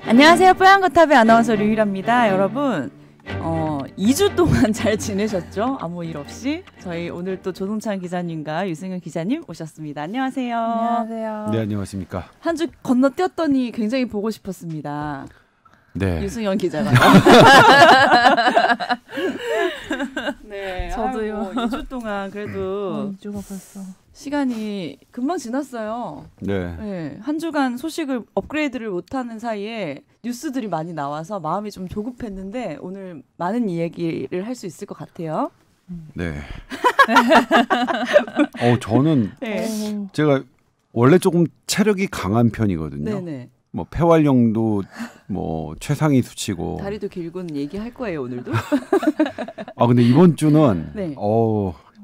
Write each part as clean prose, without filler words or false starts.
안녕하세요. 뽀얀거탑의 아나운서 류일합니다. 여러분 2주 동안 잘 지내셨죠? 아무 일 없이 저희 오늘 또 조동찬 기자님과 유승현 기자님 오셨습니다. 안녕하세요. 안녕하세요. 네, 안녕하십니까. 한 주 건너뛰었더니 굉장히 보고 싶었습니다. 네. 유승현 기자가. 네. 저도요. 2주 동안 그래도 2주가 벌써 시간이 금방 지났어요. 네. 네. 한 주간 소식을 업그레이드를 못하는 사이에 뉴스들이 많이 나와서 마음이 좀 조급했는데 오늘 많은 이야기를 할 수 있을 것 같아요. 네. 저는 네. 제가 원래 조금 체력이 강한 편이거든요. 네네. 뭐 폐활량도 뭐 최상위 수치고. 다리도 길고는 얘기할 거예요 오늘도. 근데 이번 주는 네.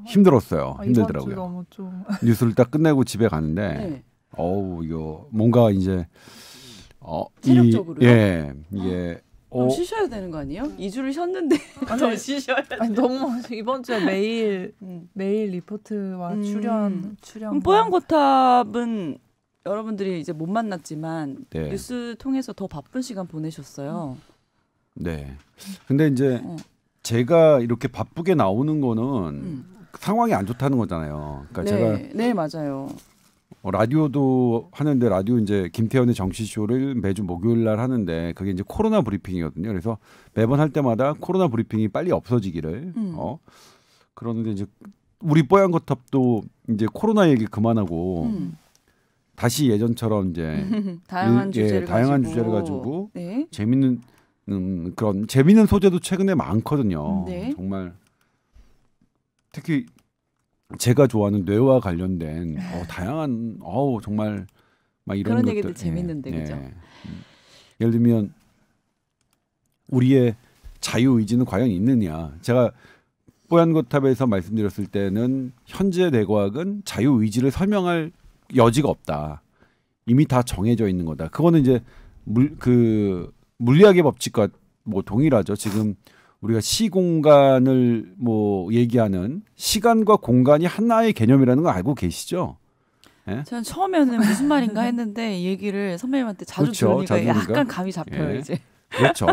힘들었어요. 이번 힘들더라고요. 주 너무 좀 뉴스를 딱 끝내고 집에 가는데 네. 이거 뭔가 이제 체력적으로요? 이게 좀 쉬셔야 되는 거 아니에요? 2주를 쉬었는데 더 쉬셔야 돼. 너무 이번 주에 매일 리포트와 출연 그럼 뽀얀거탑은 여러분들이 이제 못 만났지만 네. 뉴스 통해서 더 바쁜 시간 보내셨어요. 네. 근데 이제 제가 이렇게 바쁘게 나오는 거는 상황이 안 좋다는 거잖아요. 그러니까 네. 제가 네, 맞아요. 라디오도 하는데 라디오 이제 김태현의 정치쇼를 매주 목요일 날 하는데 그게 이제 코로나 브리핑이거든요. 그래서 매번 할 때마다 코로나 브리핑이 빨리 없어지기를 그러는데 이제 우리 뽀얀거탑도 이제 코로나 얘기 그만하고 다시 예전처럼 이제 다양한 주제를 가지고 네. 재밌는 그런 재밌는 소재도 최근에 많거든요. 네. 정말 특히 제가 좋아하는 뇌와 관련된 다양한 정말 막 이런 그런 것들 얘기들 재밌는데 그죠? 예를 들면 우리의 자유 의지는 과연 있느냐? 제가 뽀얀거탑에서 말씀드렸을 때는 현재 뇌과학은 자유 의지를 설명할 여지가 없다. 이미 다 정해져 있는 거다. 그거는 이제 물리학의 법칙과 뭐 동일하죠. 지금 우리가 시공간을 뭐 얘기하는 시간과 공간이 하나의 개념이라는 거 알고 계시죠? 예? 저는 처음에는 무슨 말인가 했는데 이 얘기를 선배님한테 자주 그렇죠. 들으니까 약간 감이 잡혀요. 예. 이제. 그렇죠.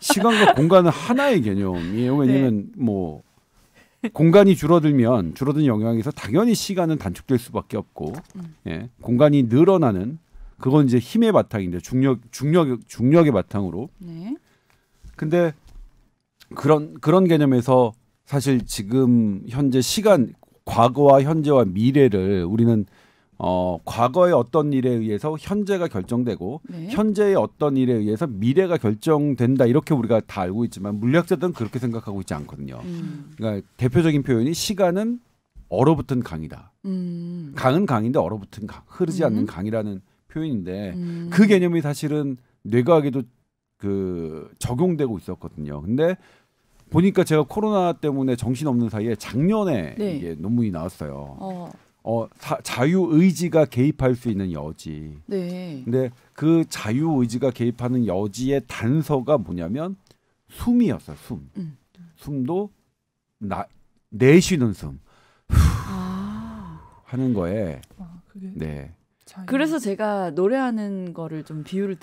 시간과 공간은 하나의 개념이에요. 왜냐하면 뭐 공간이 줄어든 영향에서 당연히 시간은 단축될 수밖에 없고 예. 공간이 늘어나는 그건 이제 힘의 바탕인데 중력의 바탕으로. 네. 근데 그런 개념에서 사실 지금 현재 시간 과거와 현재와 미래를 우리는 과거의 어떤 일에 의해서 현재가 결정되고 네. 현재의 어떤 일에 의해서 미래가 결정된다 이렇게 우리가 다 알고 있지만 물리학자들은 그렇게 생각하고 있지 않거든요. 그러니까 대표적인 표현이 시간은 얼어붙은 강이다. 강은 강인데 얼어붙은 강, 흐르지 않는 강이라는 표현인데 그 개념이 사실은 뇌과학에도 적용되고 있었거든요. 근데 보니까 제가 코로나 때문에 정신없는 사이에 작년에 네. 이게 논문이 나왔어요. 자유 의지가 개입할 수 있는 여지. 네. 근데 그 자유 의지가 개입하는 여지의 단서가 뭐냐면 숨이었어요. 숨도 내쉬는 숨. 하는 거에. 그게 네. 그래서 제가 노래하는 거를 좀 비유를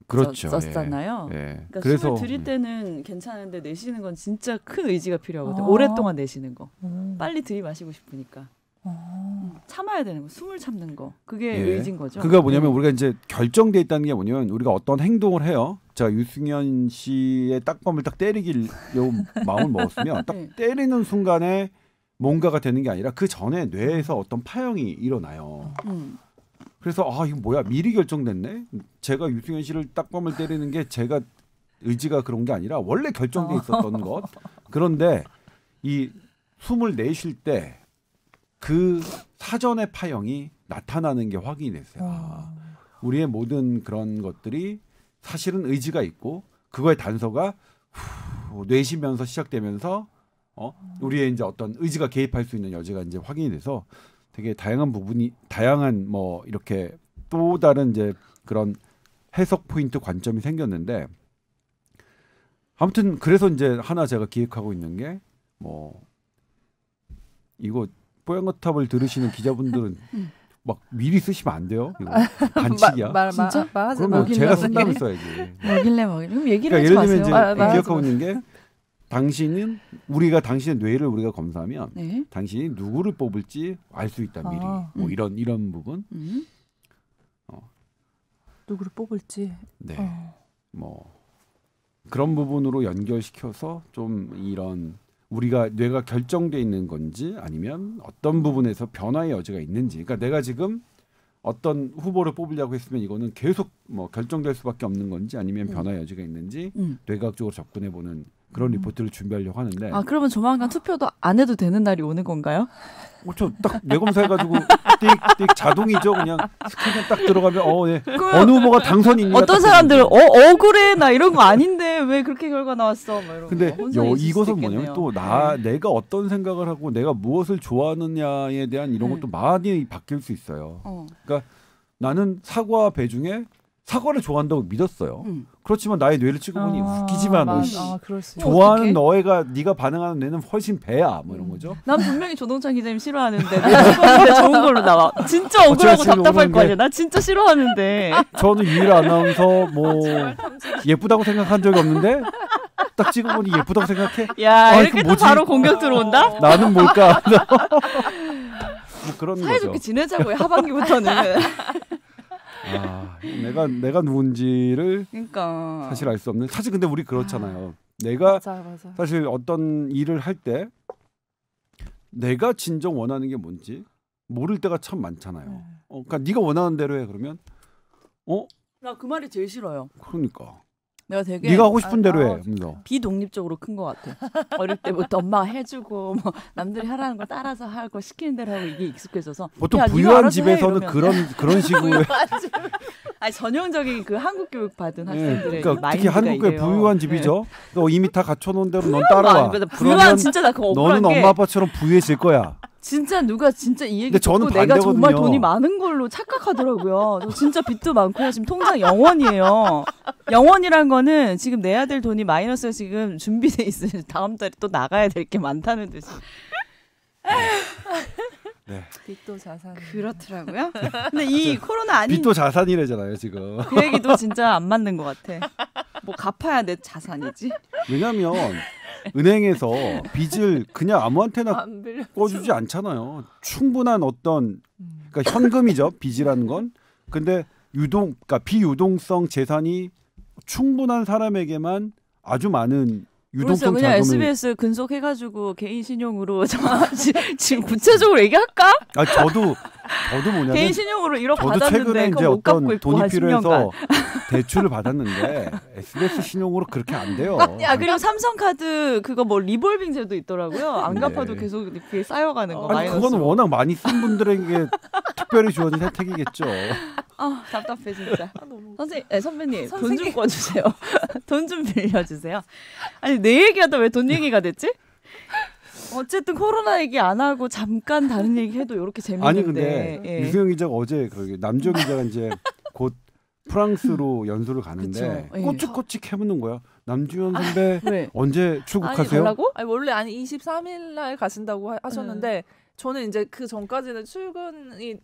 그렇죠. 썼잖아요. 예. 그러니까 그래서 숨을 들일 때는 괜찮은데 내쉬는 건 진짜 큰 의지가 필요하거든요. 오랫동안 내쉬는 거. 빨리 들이마시고 싶으니까. 참아야 되는 거. 숨을 참는 거. 그게 의지인 거죠. 그게 뭐냐면 우리가 이제 결정돼 있다는 게 뭐냐면 우리가 어떤 행동을 해요. 제가 유승현 씨의 딱밤을 딱 때리기로 마음을 먹었으면 딱 때리는 순간에 뭔가가 되는 게 아니라 그 전에 뇌에서 어떤 파형이 일어나요. 그래서 이거 뭐야 미리 결정됐네. 제가 유승현 씨를 딱밤을 때리는 게 제가 의지가 그런 게 아니라 원래 결정돼 있었던 것. 그런데 이 숨을 내쉴 때 그 사전의 파형이 나타나는 게 확인이 됐어요. 우리의 모든 그런 것들이 사실은 의지가 있고 그거의 단서가 내쉬면서 시작되면서 우리의 이제 어떤 의지가 개입할 수 있는 여지가 이제 확인이 돼서 되게 다양한 뭐 이렇게 또 다른 이제 그런 해석 포인트 관점이 생겼는데 아무튼 그래서 이제 하나 제가 기획하고 있는 게 뭐 이거 뽀얀거탑을 들으시는 기자분들은 막 미리 쓰시면 안 돼요. 이거 반칙이야. 진짜? 말하지 마. 그러면 제가 쓴다면 써야지. 뭐길래 그럼 얘기를 그러니까 하지 예를 들면 마세요. 이제 기억하고 있는 게 당신은 우리가 당신의 뇌를 우리가 검사하면 네. 당신이 누구를 뽑을지 알 수 있다 미리. 뭐 이런 부분. 누구를 뽑을지. 네. 뭐 그런 부분으로 연결시켜서 좀 이런 우리가 뇌가 결정돼 있는 건지 아니면 어떤 부분에서 변화의 여지가 있는지. 그러니까 내가 지금 어떤 후보를 뽑으려고 했으면 이거는 계속 뭐 결정될 수밖에 없는 건지 아니면 변화의 여지가 있는지 뇌과학적으로 접근해 보는 그런 리포트를 준비하려고 하는데. 아 그러면 조만간 투표도 안 해도 되는 날이 오는 건가요? 그렇죠. 딱 뇌검사해가지고 띡띡 자동이죠. 그냥 스캔에 딱 들어가면 네. 어느 후보가 당선인가. 어떤 사람들은 억울해 나 이런 거 아닌데 왜 그렇게 결과 나왔어? 막 이런 근데 거. 이것은 뭐냐면 또 내가 어떤 생각을 하고 내가 무엇을 좋아하느냐에 대한 이런 것도 많이 바뀔 수 있어요. 그러니까 나는 사과 배 중에 사과를 좋아한다고 믿었어요. 그렇지만 나의 뇌를 찍어보니 웃기지만 좋아하는 네가 반응하는 뇌는 훨씬 배야 뭐 이런 거죠. 난 분명히 조동찬 기자님 싫어하는데 찍었는데 좋은 걸로 나와. 진짜 억울하고 답답할 거 아니야. 나 진짜 싫어하는데. 저는 유일한 아나운서 뭐 예쁘다고 생각한 적이 없는데 딱 찍어보니 예쁘다고 생각해. 야 이렇게 또 바로 공격 들어온다? 나는 뭘까? 뭐 그런 거죠. 사이좋게 지내자고요. 하반기부터는. 내가 누군지를 그러니까. 사실 알 수 없는. 사실 근데 우리 그렇잖아요. 내가 맞아. 사실 어떤 일을 할 때 내가 진정 원하는 게 뭔지 모를 때가 참 많잖아요. 그러니까 네가 원하는 대로 해 그러면 나 그 말이 제일 싫어요. 그러니까 내가 되게 네가 하고 싶은 대로 해. 하면서. 비독립적으로 큰 것 같아. 어릴 때부터 엄마가 해주고 뭐 남들이 하라는 거 따라서 하고 시키는 대로 하고 이게 익숙해져서 보통 부유한 집에서는 그런 식으로 아니 전형적인 그 한국 교육 받은 학생들의 그러니까 특히 마인드가 한국의 이래요. 부유한 집이죠. 그러니까 이미 다 갖춰놓은 대로 넌 따라와. 부유한 진짜 나 그거 억울한 너는 게 엄마 아빠처럼 부유해질 거야. 진짜 누가 진짜 이 얘기 근데 저는 듣고 내가 정말 반대거든요. 돈이 많은 걸로 착각하더라고요. 저 진짜 빚도 많고 지금 통장 0원이에요. 0원이란 거는 지금 내야 될 돈이 마이너스가 지금 준비돼 있어요. 다음 달에 또 나가야 될 게 많다는 듯이. 네. 빚도 자산. 그렇더라고요. 근데 이 코로나 아닌 빚도 자산이래잖아요 지금. 그 얘기도 진짜 안 맞는 것 같아. 뭐 갚아야 내 자산이지. 왜냐하면 은행에서 빚을 그냥 아무한테나 꿔주지 않잖아요. 충분한 어떤 그러니까 현금이죠 빚이라는 건. 근데 그러니까 비유동성 재산이 충분한 사람에게만 아주 많은 유동성 그냥 자금을. SBS 근속해가지고 개인 신용으로 지금 구체적으로 얘기할까? 저도 뭐냐면 개인 신용으로 1억 저도 받았는데 최근에 이제 그거 못 갚고 어떤 있고 돈이 한 필요해서 10년간. 대출을 받았는데 SBS 신용으로 그렇게 안 돼요. 그리고 삼성카드 그거 뭐 리볼빙 제도 있더라고요. 안 갚아도 계속 이렇게 쌓여가는 거. 아니 그거는 워낙 많이 쓴 분들에게 특별히 주어진 혜택이겠죠. 답답해 진짜. 선배님 돈 좀 꿔주세요. 돈 좀 빌려주세요. 아니 내 얘기하다 왜 돈 얘기가 됐지? 어쨌든 코로나 얘기 안 하고 잠깐 다른 얘기 해도 이렇게 재밌는데. 아니 근데 유수영 기자가 어제 남주영 기자가 이제 곧 프랑스로 연수를 가는데 꼬치꼬치 캐묻는 거야. 남주현 선배 언제 출국하세요? 원래 23일 날 가신다고 하셨는데 저는 이제 그 전까지는 출근이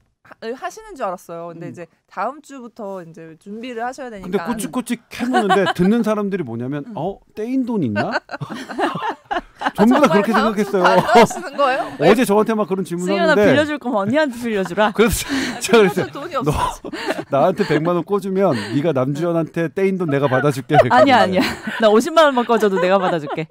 하시는 줄 알았어요. 근데 이제 다음 주부터 이제 준비를 하셔야 되니까. 근데 꼬치꼬치 캐묻는데 듣는 사람들이 뭐냐면 떼인 돈 있나? 전부 다 그렇게 생각했어요. 하시는 거예요? 어제 저한테 막 그런 질문하는데. 승현아 빌려줄 거면 언니한테 빌려주라. 그래서 제가 그랬어요. 돈이 없어. 나한테 100만 원 꿔주면 네가 남주현한테 떼인 돈 내가 받아줄게. 아니야. 나 50만 원만 꿔줘도 내가 받아줄게.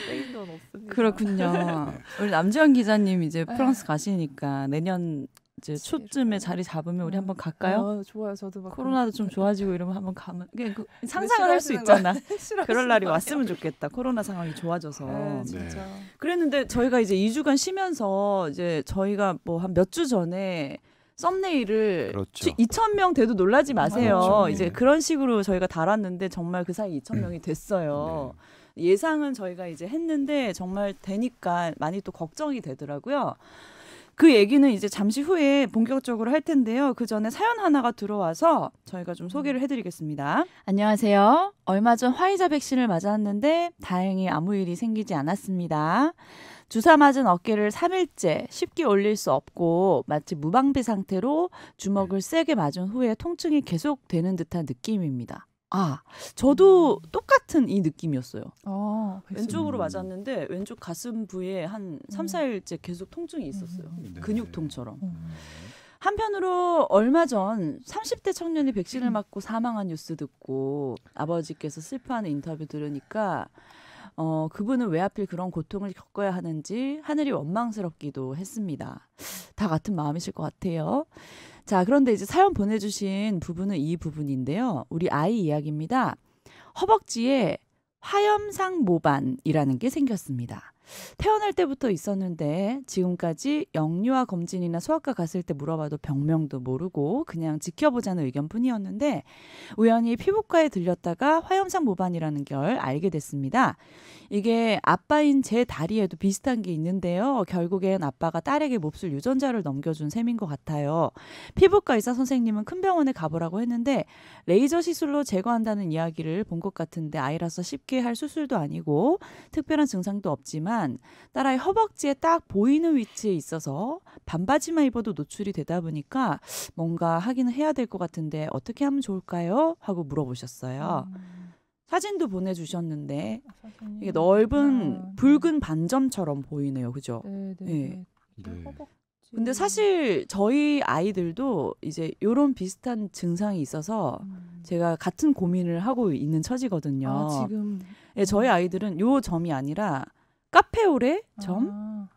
떼인 돈 없습니다. 그렇군요. 우리 남주현 기자님 이제 프랑스 가시니까 내년 이제 초쯤에 자리 잡으면 우리 한번 갈까요? 좋아요. 저도 막 코로나도 좀 좋아지고 이러면 한번 가면 상상을 할 수 있잖아. 그럴 날이 왔으면 좋겠다. 코로나 상황이 좋아져서. 진짜. 그랬는데 저희가 이제 2주간 쉬면서 이제 저희가 뭐 한 몇 주 전에 썸네일을 2,000명 돼도 놀라지 마세요. 그렇죠. 이제 그런 식으로 저희가 달았는데 정말 그 사이 2,000명이 됐어요. 예상은 저희가 이제 했는데 정말 되니까 많이 또 걱정이 되더라고요. 그 얘기는 이제 잠시 후에 본격적으로 할 텐데요. 그 전에 사연 하나가 들어와서 저희가 좀 소개를 해드리겠습니다. 안녕하세요. 얼마 전 화이자 백신을 맞았는데 다행히 아무 일이 생기지 않았습니다. 주사 맞은 어깨를 3일째 쉽게 올릴 수 없고 마치 무방비 상태로 주먹을 세게 맞은 후에 통증이 계속되는 듯한 느낌입니다. 아, 저도 똑같은 이 느낌이었어요. 왼쪽으로 맞았는데 왼쪽 가슴 부위에 한 3, 4일째 계속 통증이 있었어요. 근육통처럼. 한편으로 얼마 전 30대 청년이 백신을 맞고 사망한 뉴스 듣고 아버지께서 슬퍼하는 인터뷰 들으니까 그분은 왜 하필 그런 고통을 겪어야 하는지 하늘이 원망스럽기도 했습니다. 다 같은 마음이실 것 같아요. 자, 그런데 이제 사연 보내주신 부분은 이 부분인데요. 우리 아이 이야기입니다. 허벅지에 화염상 모반이라는 게 생겼습니다. 태어날 때부터 있었는데 지금까지 영유아 검진이나 소아과 갔을 때 물어봐도 병명도 모르고 그냥 지켜보자는 의견뿐이었는데 우연히 피부과에 들렸다가 화염상 모반이라는 걸 알게 됐습니다. 이게 아빠인 제 다리에도 비슷한 게 있는데요. 결국엔 아빠가 딸에게 몹쓸 유전자를 넘겨준 셈인 것 같아요. 피부과 의사 선생님은 큰 병원에 가보라고 했는데 레이저 시술로 제거한다는 이야기를 본 것 같은데 아이라서 쉽게 할 수술도 아니고 특별한 증상도 없지만 딸아이 허벅지에 딱 보이는 위치에 있어서 반바지만 입어도 노출이 되다 보니까 뭔가 하기는 해야 될 것 같은데 어떻게 하면 좋을까요? 하고 물어보셨어요. 사진도 보내주셨는데 이게 넓은 붉은 반점처럼 보이네요. 그죠? 네. 근데 사실 저희 아이들도 이제 이런 비슷한 증상이 있어서 제가 같은 고민을 하고 있는 처지거든요. 지금 네, 저희 아이들은 요 점이 아니라 카페오레 점?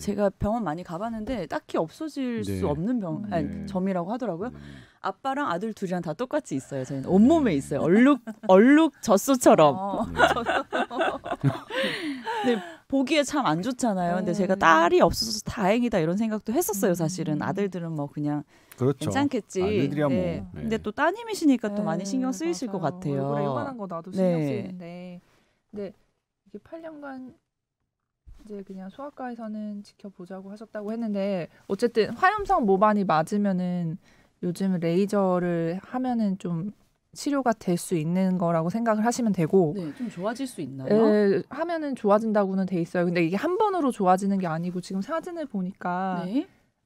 제가 병원 많이 가봤는데 딱히 없어질 수 없는 점이라고 하더라고요. 아빠랑 아들 둘이랑 다 똑같이 있어요. 저희는 온몸에 있어요. 얼룩 젖소처럼. 근데 보기에 참 안 좋잖아요. 근데 제가 딸이 없어서 다행이다 이런 생각도 했었어요. 사실은 아들들은 뭐 그냥 그렇죠. 괜찮겠지. 아들들이야 뭐. 네. 근데 또 따님이시니까 또 많이 신경 쓰이실 것 같아요. 얼굴에 요만한 거 나도 신경 쓰이는데 근데 이게 8년간 이제 그냥 소아과에서는 지켜보자고 하셨다고 했는데 어쨌든 화염상 모반이 맞으면은 요즘 레이저를 하면은 좀 치료가 될 수 있는 거라고 생각을 하시면 되고 좀 좋아질 수 있나요? 하면은 좋아진다고는 돼 있어요. 근데 이게 한 번으로 좋아지는 게 아니고 지금 사진을 보니까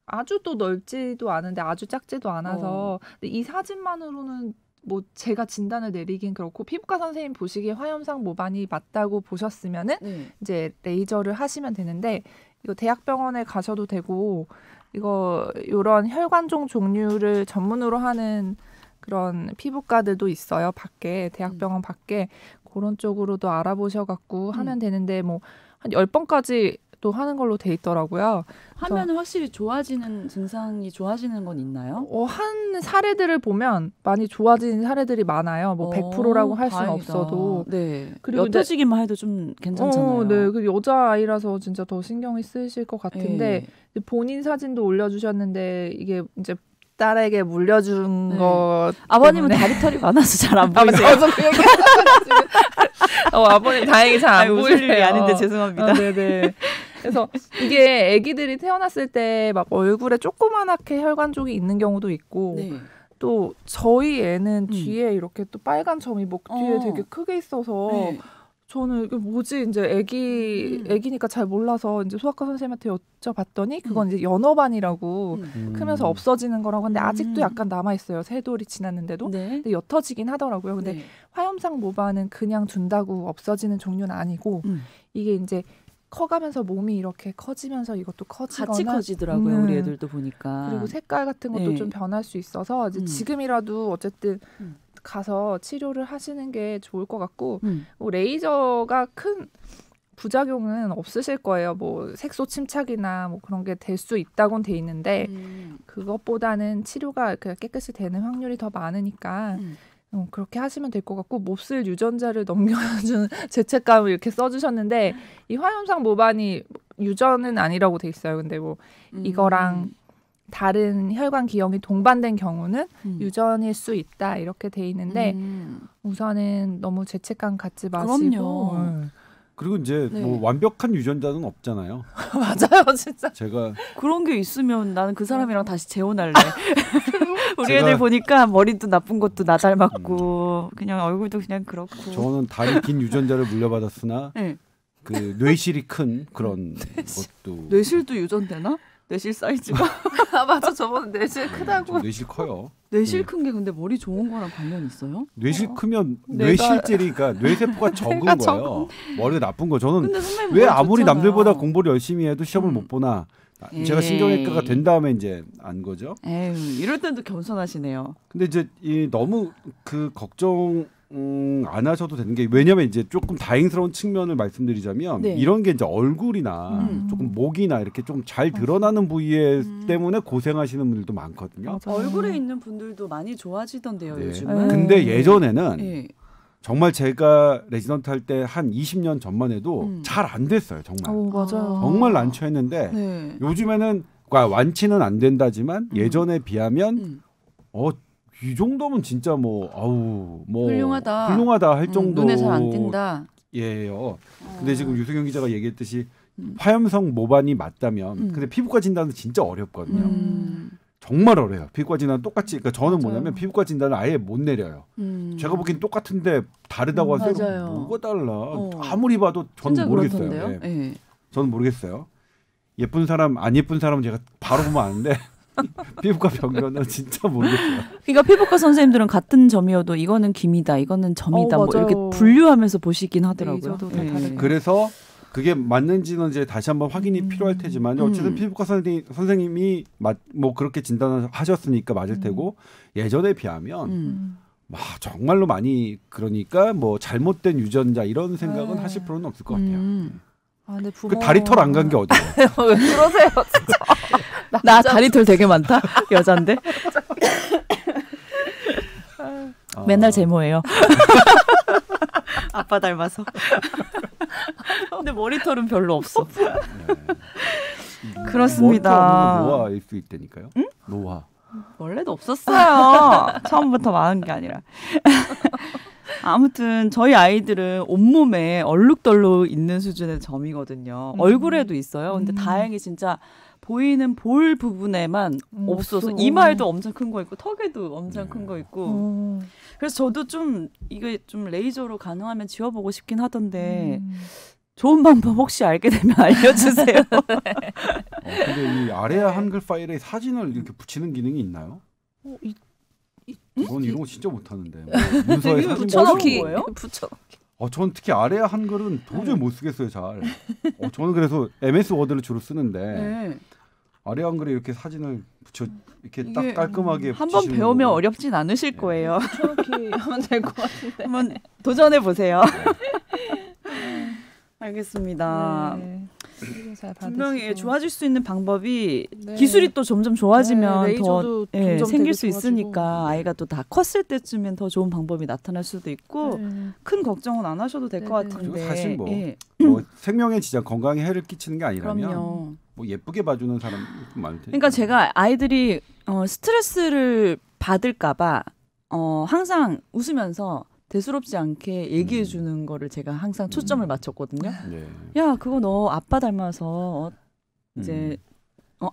아주 또 넓지도 않은데 아주 작지도 않아서 근데 이 사진만으로는 뭐 제가 진단을 내리긴 그렇고 피부과 선생님 보시기에 화염상 모반이 맞다고 보셨으면은 이제 레이저를 하시면 되는데 이거 대학병원에 가셔도 되고 이거 요런 혈관종 종류를 전문으로 하는 그런 피부과들도 있어요. 밖에 대학병원 밖에 그런 쪽으로도 알아보셔갖고 하면 되는데 뭐 한 10번까지 또 하는 걸로 돼 있더라고요. 하면은 확실히 좋아지는 증상이 좋아지는 건 있나요? 한 사례들을 보면 많이 좋아진 사례들이 많아요. 뭐 100%라고 할 수는 없어도. 네. 그리고 옅어지기만 해도 좀 괜찮잖아요. 네. 그 여자 아이라서 진짜 더 신경이 쓰이실 것 같은데 본인 사진도 올려주셨는데 이게 이제 딸에게 물려준 거. 아버님은 다리털이 많아서 잘 안 보이세요. 아버님 다행히 잘 안 보일 일이 아닌데 죄송합니다. 네네. 그래서 이게 아기들이 태어났을 때 막 얼굴에 조그만하게 혈관종이 있는 경우도 있고 또 저희 애는 뒤에 이렇게 또 빨간 점이 목 뒤에 되게 크게 있어서 저는 이게 뭐지 이제 애기니까 잘 몰라서 이제 소아과 선생님한테 여쭤봤더니 그건 이제 연어반이라고 크면서 없어지는 거라고 하는데 아직도 약간 남아 있어요. 세 돌이 지났는데도. 근데 옅어지긴 하더라고요. 근데 화염상 모반은 그냥 둔다고 없어지는 종류는 아니고 이게 이제 커가면서 몸이 이렇게 커지면서 이것도 커지거나 같이 커지더라고요. 우리 애들도 보니까. 그리고 색깔 같은 것도 좀 변할 수 있어서 이제 지금이라도 어쨌든 가서 치료를 하시는 게 좋을 것 같고 뭐 레이저가 큰 부작용은 없으실 거예요. 뭐 색소 침착이나 뭐 그런 게 될 수 있다고는 돼 있는데 그것보다는 치료가 깨끗이 되는 확률이 더 많으니까 그렇게 하시면 될 것 같고 몹쓸 유전자를 넘겨주는 죄책감을 이렇게 써주셨는데 이 화염상 모반이 유전은 아니라고 돼 있어요. 근데 뭐 이거랑 다른 혈관 기형이 동반된 경우는 유전일 수 있다 이렇게 돼 있는데 우선은 너무 죄책감 갖지 마시고 그리고 이제 뭐 완벽한 유전자는 없잖아요. 맞아요, 진짜. 제가 그런 게 있으면 나는 그 사람이랑 다시 재혼할래. 우리 애들 보니까 머리도 나쁜 것도 나 닮았고 그냥 얼굴도 그냥 그렇고. 저는 다리 긴 유전자를 물려받았으나 그 뇌실이 큰 그런 것도. 뇌실도 유전되나? 뇌실 사이즈가? 맞아, 저번에 뇌실 크다고. 뇌실 커요. 뇌실 큰 게 근데 머리 좋은 거랑 관련 있어요? 뇌실 크면 뇌실질이 그러니까 뇌세포가 적은 거예요. 머리가 나쁜 거. 저는 왜 아무리 좋잖아요. 남들보다 공부를 열심히 해도 시험을 못 보나. 제가 신경외과가 된 다음에 이제 안 거죠. 에휴, 이럴 때도 겸손하시네요. 근데 이제 너무 그 걱정 안 하셔도 되는 게 왜냐면 이제 조금 다행스러운 측면을 말씀드리자면 네. 이런 게 이제 얼굴이나 조금 목이나 이렇게 좀 잘 드러나는 부위에 때문에 고생하시는 분들도 많거든요. 얼굴에 있는 분들도 많이 좋아지던데요, 네. 요즘은. 근데 예전에는 네. 정말 제가 레지던트 할 때 한 20년 전만 해도 잘 안 됐어요. 정말. 맞아요. 정말 난처했는데 네. 요즘에는 완치는 안 된다지만 예전에 비하면 이 정도면 진짜 뭐 훌륭하다 할 정도 눈에 잘 안 띈다. 예요. 근데 지금 유승현 기자가 얘기했듯이 화염성 모반이 맞다면 근데 피부과 진단은 진짜 어렵거든요. 정말 어려요. 피부과 진단은 똑같이. 그러니까 저는 뭐냐면 피부과 진단을 아예 못 내려요. 제가 보기엔 똑같은데 다르다고 하세요. 맞아요. 뭐가 달라. 아무리 봐도 저는 모르겠어요. 네. 네. 저는 모르겠어요. 예쁜 사람 안 예쁜 사람은 제가 바로 보면 아는데 피부과 병변은 진짜 모르겠어요. 그러니까 피부과 선생님들은 같은 점이어도 이거는 김이다, 이거는 점이다, 뭐 이렇게 분류하면서 보시긴 하더라고요. 네. 그래서 그게 맞는지는 이제 다시 한번 확인이 필요할 테지만 어쨌든 피부과 선생님이 뭐 그렇게 진단을 하셨으니까 맞을 테고 예전에 비하면 정말로 많이 그러니까 뭐 잘못된 유전자 이런 생각은 하실 필요는 없을 것 같아요. 근데 그 다리털 안 간 게 어디예요? 왜 그러세요, 진짜? 나 다리털 되게 많다? 여잔데? 맨날 제모예요. 아빠 닮아서. 근데 머리털은 별로 없어. 그렇습니다. 머리털 노화일 수 있다니까요. 응? 노화. 원래도 없었어요. 처음부터 많은 게 아니라. 아무튼 저희 아이들은 온몸에 얼룩덜룩 있는 수준의 점이거든요. 얼굴에도 있어요. 근데 다행히 진짜 보이는 볼 부분에만 없어서 이마에도 엄청 큰 거 있고 턱에도 엄청 큰 거 있고 그래서 저도 좀 이게 좀 레이저로 가능하면 지워보고 싶긴 하던데 좋은 방법 혹시 알게 되면 알려주세요. 근데 이 아레아 한글 파일에 사진을 이렇게 붙이는 기능이 있나요? 전 이런 거 진짜 못하는데 문서에 사진 붙여넣기 거예요? 붙여넣기. 전 특히 아레아 한글은 도저히 못 쓰겠어요. 잘. 저는 그래서 MS 워드를 주로 쓰는데 아레아 한글에 이렇게 사진을 붙여 이렇게 딱 깔끔하게 한번 배우면 거고. 어렵진 않으실 거예요. 붙여넣기 하면 될 것 같은데. 한번 도전해 보세요. 알겠습니다. 네. 분명히 좋아질 수 있는 방법이 기술이 또 점점 좋아지면 더 생길 수 있으니까 아이가 또 다 컸을 때쯤엔 더 좋은 방법이 나타날 수도 있고 큰 걱정은 안 하셔도 될 것 같은데 사실 뭐 생명에 진짜 건강에 해를 끼치는 게 아니라면 그럼요. 뭐 예쁘게 봐주는 사람 많을 테니까. 그러니까 제가 아이들이 스트레스를 받을까 봐 항상 웃으면서 대수롭지 않게 얘기해 주는 거를 제가 항상 초점을 맞췄거든요. 네. 야, 그거 너 아빠 닮아서 이제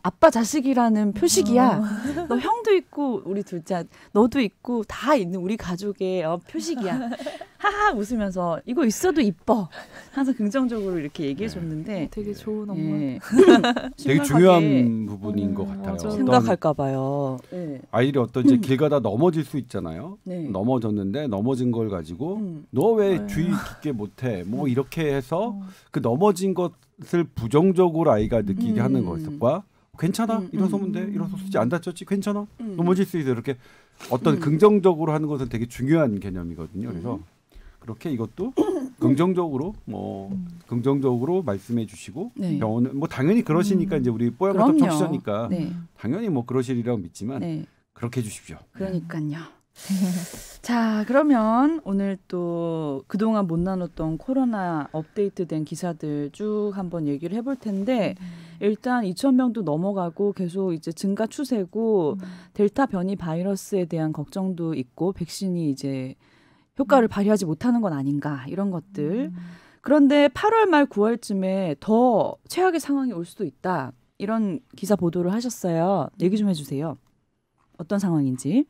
아빠 자식이라는 표식이야. 너 형도 있고 우리 둘째 너도 있고 다 있는 우리 가족의 표식이야. 하하 웃으면서 이거 있어도 이뻐. 항상 긍정적으로 이렇게 얘기해 줬는데 되게 좋은 엄마. 되게 중요한 부분인 것 같아요. 생각할까 봐요. 아이들이 어떤 이제 길 가다 넘어질 수 있잖아요. 네. 넘어졌는데 넘어진 걸 가지고 너 왜 주의 깊게 못해? 뭐 이렇게 해서 그 넘어진 것을 부정적으로 아이가 느끼게 하는 것과 괜찮아 일어서면 돼 일어섰지 안 다쳤지 괜찮아 넘어질 수 있어 이렇게 어떤 긍정적으로 하는 것은 되게 중요한 개념이거든요. 그래서 그렇게 이것도 긍정적으로 긍정적으로 말씀해 주시고 병원은 뭐 당연히 그러시니까 이제 우리 뽀얀거탑 청취자니까 당연히 뭐 그러시리라고 믿지만 그렇게 해주십시오. 그러니까요. 자, 그러면 오늘 또 그동안 못 나눴던 코로나 업데이트된 기사들 쭉 한번 얘기를 해볼 텐데 일단 2,000명도 넘어가고 계속 이제 증가 추세고 델타 변이 바이러스에 대한 걱정도 있고 백신이 이제 효과를 발휘하지 못하는 건 아닌가 이런 것들. 그런데 8월 말 9월쯤에 더 최악의 상황이 올 수도 있다. 이런 기사 보도를 하셨어요. 얘기 좀 해주세요. 어떤 상황인지.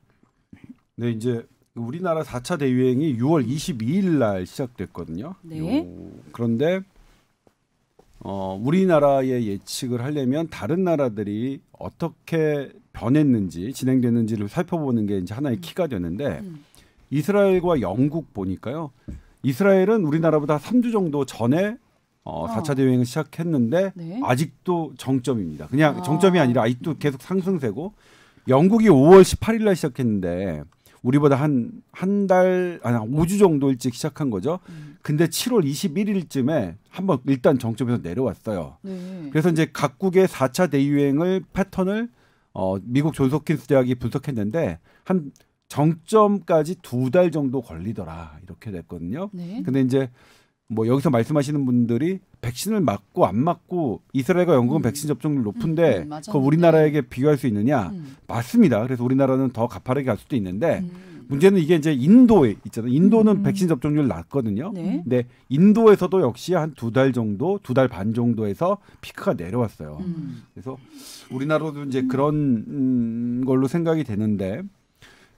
네, 이제 우리나라 4차 대유행이 6월 22일 날 시작됐거든요. 네. 그런데 우리나라의 예측을 하려면 다른 나라들이 어떻게 변했는지 진행됐는지를 살펴보는 게 이제 하나의 키가 되는데 이스라엘과 영국 보니까요. 이스라엘은 우리나라보다 3주 정도 전에 4차 대유행을 시작했는데 네. 아직도 정점입니다. 그냥 정점이 아니라 아직도 계속 상승세고 영국이 5월 18일 날 시작했는데 우리보다 한 달, 아니 5주 정도 일찍 시작한 거죠. 근데 7월 21일쯤에 한번 일단 정점에서 내려왔어요. 네. 그래서 이제 각국의 4차 대유행을 패턴을 미국 존스 홉킨스 대학이 분석했는데 한 정점까지 2달 정도 걸리더라 이렇게 됐거든요. 네. 근데 이제 뭐 여기서 말씀하시는 분들이 백신을 맞고 안 맞고 이스라엘과 영국은 백신 접종률 높은데 그걸 우리나라에게 비교할 수 있느냐? 맞습니다. 그래서 우리나라는 더 가파르게 갈 수도 있는데 문제는 이게 이제 인도에 있잖아요. 인도는 백신 접종률 낮거든요. 네. 근데 인도에서도 역시 한 2달 정도, 2달 반 정도에서 피크가 내려왔어요. 그래서 우리나라도 이제 그런 걸로 생각이 되는데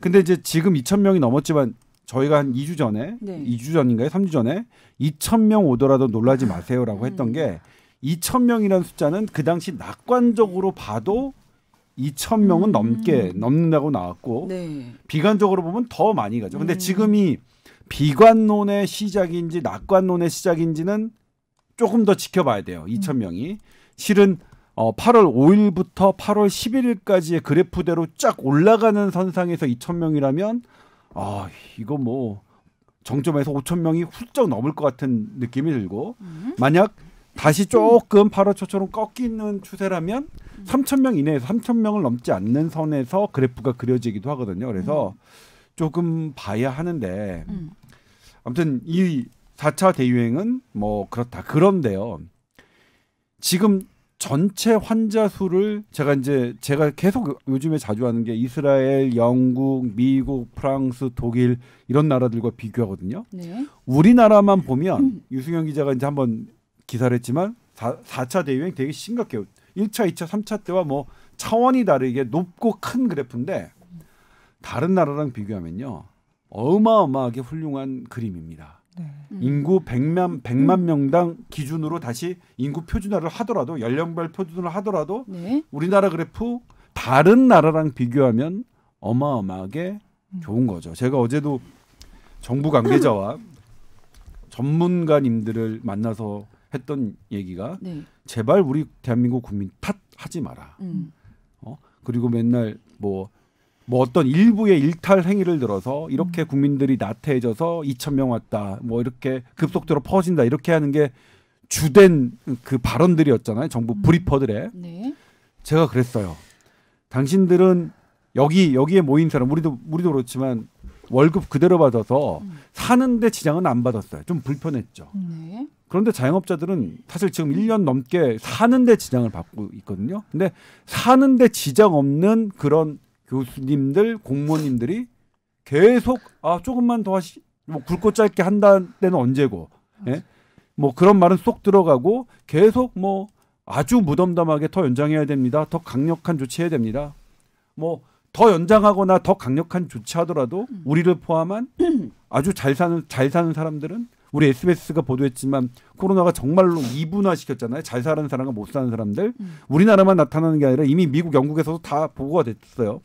근데 이제 지금 2,000명이 넘었지만 저희가 한 2주 전에, 네. 2주 전인가요? 3주 전에 2,000명 오더라도 놀라지 마세요라고 했던 게 2,000명이라는 숫자는 그 당시 낙관적으로 봐도 2,000명은 넘는다고 나왔고 네. 비관적으로 보면 더 많이 가죠. 근데 지금이 비관론의 시작인지 낙관론의 시작인지는 조금 더 지켜봐야 돼요. 2,000명이. 실은 8월 5일부터 8월 11일까지의 그래프대로 쫙 올라가는 선상에서 2,000명이라면 이거 뭐 정점에서 5,000명이 훌쩍 넘을 것 같은 느낌이 들고 만약 다시 조금 8월 초처럼 꺾이는 추세라면 3,000명 이내에서 3,000명을 넘지 않는 선에서 그래프가 그려지기도 하거든요. 그래서 조금 봐야 하는데 아무튼 이 4차 대유행은 뭐 그렇다. 그런데요. 지금 전체 환자 수를 제가 계속 요즘에 자주 하는 게 이스라엘, 영국, 미국, 프랑스, 독일 이런 나라들과 비교하거든요. 네. 우리나라만 보면 유승현 기자가 이제 한번 기사를 했지만 4차 대유행 되게 심각해요. 1차, 2차, 3차 때와 뭐 차원이 다르게 높고 큰 그래프인데 다른 나라랑 비교하면요. 어마어마하게 훌륭한 그림입니다. 네. 인구 100만 명당 기준으로 다시 인구 표준화를 하더라도 연령별 표준화를 하더라도 네. 우리나라 그래프 다른 나라랑 비교하면 어마어마하게 좋은 거죠. 제가 어제도 정부 관계자와 전문가님들을 만나서 했던 얘기가 네. 제발 우리 대한민국 국민 탓하지 마라. 그리고 맨날 뭐 어떤 일부의 일탈 행위를 들어서 이렇게 국민들이 나태해져서 2,000명 왔다. 뭐 이렇게 급속도로 퍼진다. 이렇게 하는 게 주된 그 발언들이었잖아요. 정부 브리퍼들의. 네. 제가 그랬어요. 당신들은 여기에 모인 사람 우리도 그렇지만 월급 그대로 받아서 사는데 지장은 안 받았어요. 좀 불편했죠. 네. 그런데 자영업자들은 사실 지금 1년 넘게 사는데 지장을 받고 있거든요. 근데 사는데 지장 없는 그런 교수님들, 공무원님들이 계속 조금만 더 뭐 굵고 짧게 한다는 때는 언제고, 예? 뭐 그런 말은 쏙 들어가고 계속 뭐 아주 무덤덤하게 더 연장해야 됩니다. 더 강력한 조치해야 됩니다. 뭐 더 연장하거나 더 강력한 조치하더라도 우리를 포함한 아주 잘 사는 사람들은 우리 SBS가 보도했지만 코로나가 정말로 이분화시켰잖아요. 잘 사는 사람과 못 사는 사람들. 우리나라만 나타나는 게 아니라 이미 미국, 영국에서도 다 보고가 됐어요.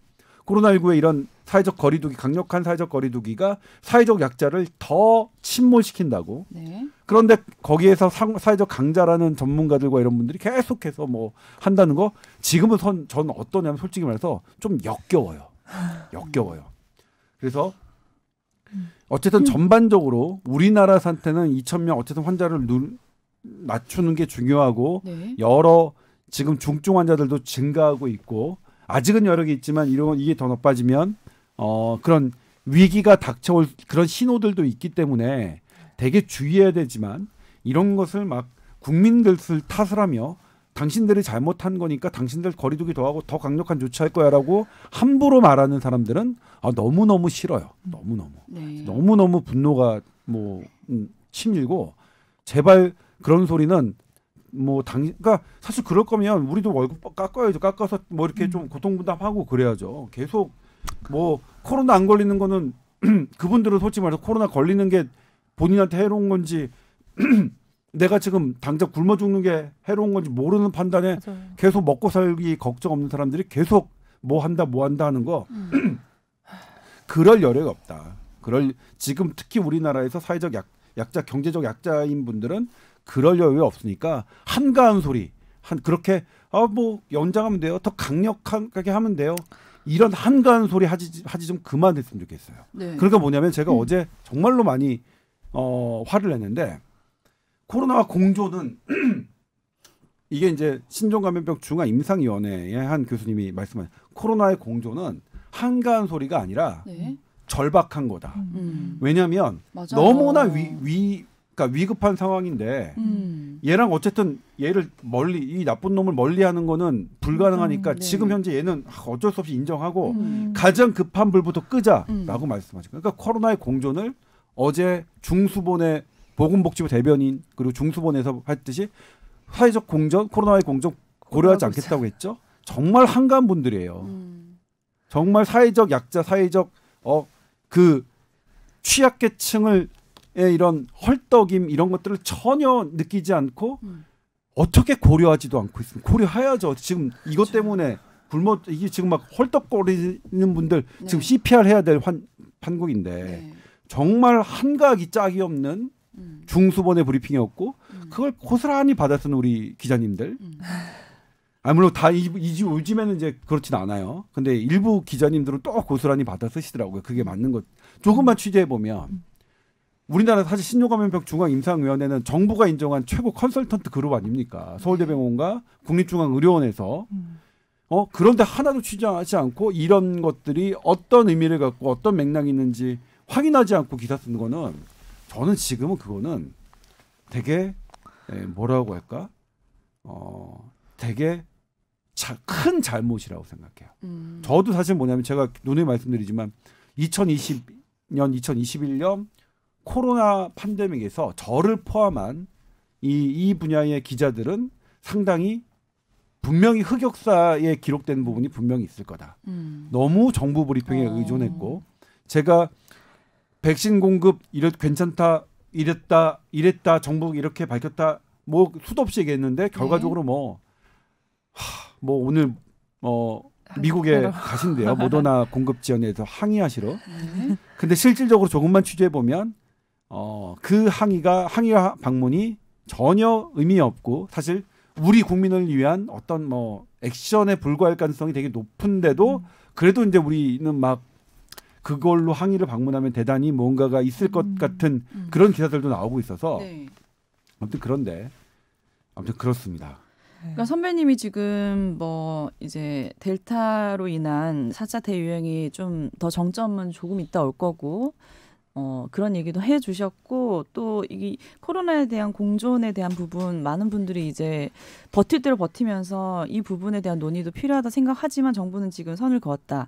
코로나19의 이런 사회적 거리두기, 강력한 사회적 거리두기가 사회적 약자를 더 침몰시킨다고. 네. 그런데 거기에서 사회적 강자라는 전문가들과 이런 분들이 계속해서 뭐 한다는 거 지금은 저는 어떠냐면 솔직히 말해서 좀 역겨워요. 그래서 어쨌든 전반적으로 우리나라 상태는 2,000명 어쨌든 환자를 낮추는 게 중요하고 네. 여러 지금 중증 환자들도 증가하고 있고 아직은 여러 개 있지만 이게 더 나빠지면 그런 위기가 닥쳐올 그런 신호들도 있기 때문에 되게 주의해야 되지만 이런 것을 막 국민들 탓을 하며 당신들이 잘못한 거니까 당신들 거리두기 더 하고 더 강력한 조치할 거야라고 함부로 말하는 사람들은 너무너무 싫어요. 너무너무 분노가 뭐 치밀고 제발 그런 소리는 그러니까 사실 그럴 거면 우리도 월급 깎아야죠. 깎아서 뭐 이렇게 좀 고통분담하고 그래야죠. 계속 뭐 코로나 안 걸리는 거는 그분들은 솔직히 말해서 코로나 걸리는 게 본인한테 해로운 건지 내가 지금 당장 굶어 죽는 게 해로운 건지 모르는 판단에 맞아요. 계속 먹고 살기 걱정 없는 사람들이 계속 뭐 한다 하는 거 그럴 여력이 없다. 지금 특히 우리나라에서 사회적 약자, 경제적 약자인 분들은 그럴 여유가 없으니까 한가한 소리, 그렇게 뭐 연장하면 돼요. 더 강력하게 하면 돼요. 이런 한가한 소리 하지 좀 그만했으면 좋겠어요. 네. 그러니까 뭐냐면 제가 어제 정말로 많이 화를 냈는데 코로나와 공존은 이게 이제 신종감염병 중앙임상위원회의 한 교수님이 말씀하신 코로나의 공존은 한가한 소리가 아니라 네. 절박한 거다. 왜냐하면 맞아요. 너무나 그러니까 위급한 상황인데 얘랑 어쨌든 얘를 이 나쁜 놈을 멀리하는 거는 불가능하니까 네. 지금 현재 얘는 어쩔 수 없이 인정하고 가장 급한 불부터 끄자라고 말씀하신 거예요. 그러니까 코로나의 공존을 어제 중수본의 보건복지부 대변인 그리고 중수본에서 했듯이 사회적 공존, 코로나의 공존 고려하지 않겠다고 했죠. 정말 한가한 분들이에요. 정말 사회적 약자, 사회적 그 취약계층을 이런 헐떡임 이런 것들을 전혀 느끼지 않고 어떻게 고려하지도 않고 있습니다. 고려해야죠. 지금 이것 때문에 이게 지금 막 헐떡거리는 분들 네. 지금 CPR 해야 될 판국인데 네. 정말 한가하기 짝이 없는 중수본의 브리핑이었고 그걸 고스란히 받아 쓰는 우리 기자님들. 물론 다 요즘에는 이제 그렇진 않아요. 근데 일부 기자님들은 또 고스란히 받아 쓰시더라고요. 그게 맞는 것. 조금만 취재해 보면 우리나라 사실 신종감염병 중앙임상위원회는 정부가 인정한 최고 컨설턴트 그룹 아닙니까? 서울대병원과 국립중앙의료원에서 그런데 하나도 취재하지 않고 이런 것들이 어떤 의미를 갖고 어떤 맥락이 있는지 확인하지 않고 기사 쓰는 거는 저는 지금은 그거는 되게 뭐라고 할까? 되게 큰 잘못이라고 생각해요. 저도 사실 뭐냐면 제가 누누이 말씀드리지만 2020년, 2021년 코로나 팬데믹에서 저를 포함한 이 분야의 기자들은 상당히 분명히 흑역사에 기록된 부분이 분명히 있을 거다. 너무 정부 브리핑에 의존했고 제가 백신 공급 괜찮다 이랬다 정부 이렇게 밝혔다 뭐 수도 없이 얘기했는데 결과적으로 뭐 오늘 미국에 가신대요. 모더나 공급 지연에서 항의하시러. 근데 실질적으로 조금만 취재해 보면 그 항의 방문이 전혀 의미 없고 사실 우리 국민을 위한 어떤 액션에 불과할 가능성이 되게 높은데도 그래도 이제 우리는 막 그걸로 항의를 방문하면 대단히 뭔가가 있을 것 같은 그런 기사들도 나오고 있어서 네. 아무튼 그렇습니다. 그러니까 선배님이 지금 이제 델타로 인한 4차 대유행이 좀 더 정점은 조금 있다 올 거고 그런 얘기도 해주셨고 또 이 코로나에 대한 공존에 대한 부분 많은 분들이 이제 버틸 대로 버티면서 이 부분에 대한 논의도 필요하다 생각하지만 정부는 지금 선을 그었다.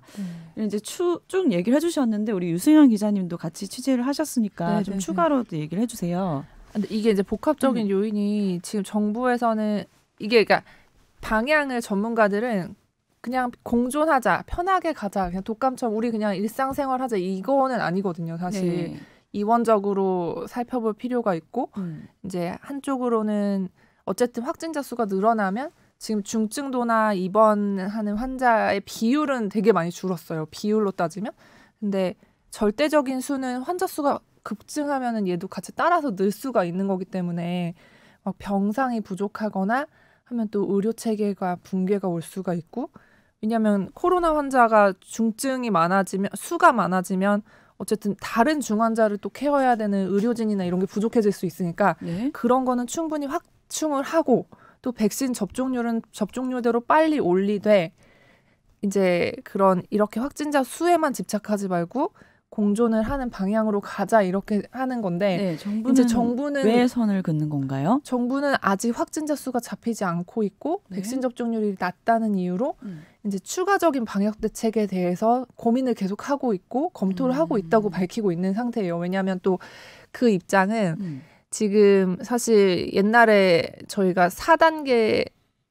이제 쭉 얘기를 해주셨는데 우리 유승현 기자님도 같이 취재를 하셨으니까 좀 추가로도 얘기를 해주세요. 근데 이게 이제 복합적인 요인이 지금 정부에서는 이게 그러니까 방향을 전문가들은 그냥 공존하자, 편하게 가자, 그냥 독감처럼 우리 그냥 일상생활하자 이거는 아니거든요. 사실 네. 이원적으로 살펴볼 필요가 있고 이제 한쪽으로는 어쨌든 확진자 수가 늘어나면 지금 중증도나 입원하는 환자의 비율은 되게 많이 줄었어요. 비율로 따지면. 근데 절대적인 수는 환자 수가 급증하면은 얘도 같이 따라서 늘 수가 있는 거기 때문에 막 병상이 부족하거나 하면 또 의료 체계가 붕괴가 올 수가 있고 왜냐하면 코로나 환자가 중증이 많아지면 수가 많아지면 어쨌든 다른 중환자를 또 케어해야 되는 의료진이나 이런 게 부족해질 수 있으니까 네. 그런 거는 충분히 확충을 하고 또 백신 접종률은 접종률대로 빨리 올리되 이제 그런 이렇게 확진자 수에만 집착하지 말고 공존을 하는 방향으로 가자 이렇게 하는 건데 네, 정부는 왜 선을 긋는 건가요? 정부는 아직 확진자 수가 잡히지 않고 있고 네. 백신 접종률이 낮다는 이유로 이제 추가적인 방역 대책에 대해서 고민을 계속 하고 있고 검토를 하고 있다고 밝히고 있는 상태예요. 왜냐하면 또 그 입장은 지금 사실 옛날에 저희가 4단계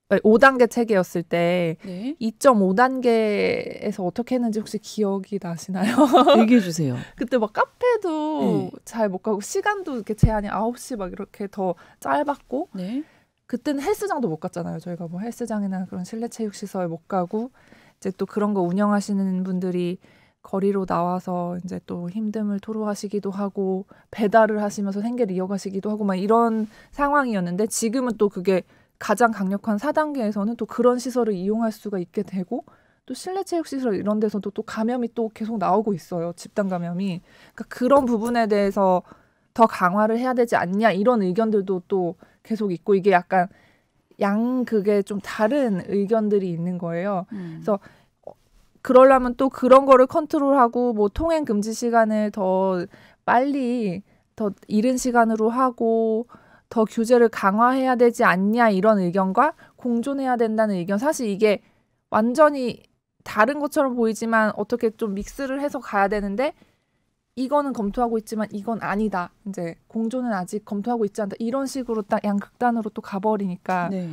5단계 체계였을 때 네. 2.5단계에서 어떻게 했는지 혹시 기억이 나시나요? 얘기해 주세요. 그때 막 카페도 잘 못 가고 시간도 이렇게 제한이 9시 막 이렇게 더 짧았고 네. 그때는 헬스장도 못 갔잖아요. 저희가 뭐 헬스장이나 그런 실내 체육 시설 못 가고 이제 또 그런 거 운영하시는 분들이 거리로 나와서 이제 또 힘듦을 토로하시기도 하고 배달을 하시면서 생계를 이어가시기도 하고 막 이런 상황이었는데 지금은 또 그게 가장 강력한 4단계에서는 또 그런 시설을 이용할 수가 있게 되고 또 실내 체육 시설 이런 데서도 또 감염이 또 계속 나오고 있어요. 집단 감염이. 그러니까 그런 부분에 대해서 더 강화를 해야 되지 않냐 이런 의견들도 또 계속 있고 이게 약간 양극의 좀 다른 의견들이 있는 거예요. 그래서 그러려면 또 그런 거를 컨트롤하고 뭐 통행 금지 시간을 더 빨리 더 이른 시간으로 하고 더 규제를 강화해야 되지 않냐 이런 의견과 공존해야 된다는 의견. 사실 이게 완전히 다른 것처럼 보이지만 어떻게 좀 믹스를 해서 가야 되는데 이거는 검토하고 있지만 이건 아니다. 이제 공존은 아직 검토하고 있지 않다. 이런 식으로 딱 양극단으로 또 가버리니까 네.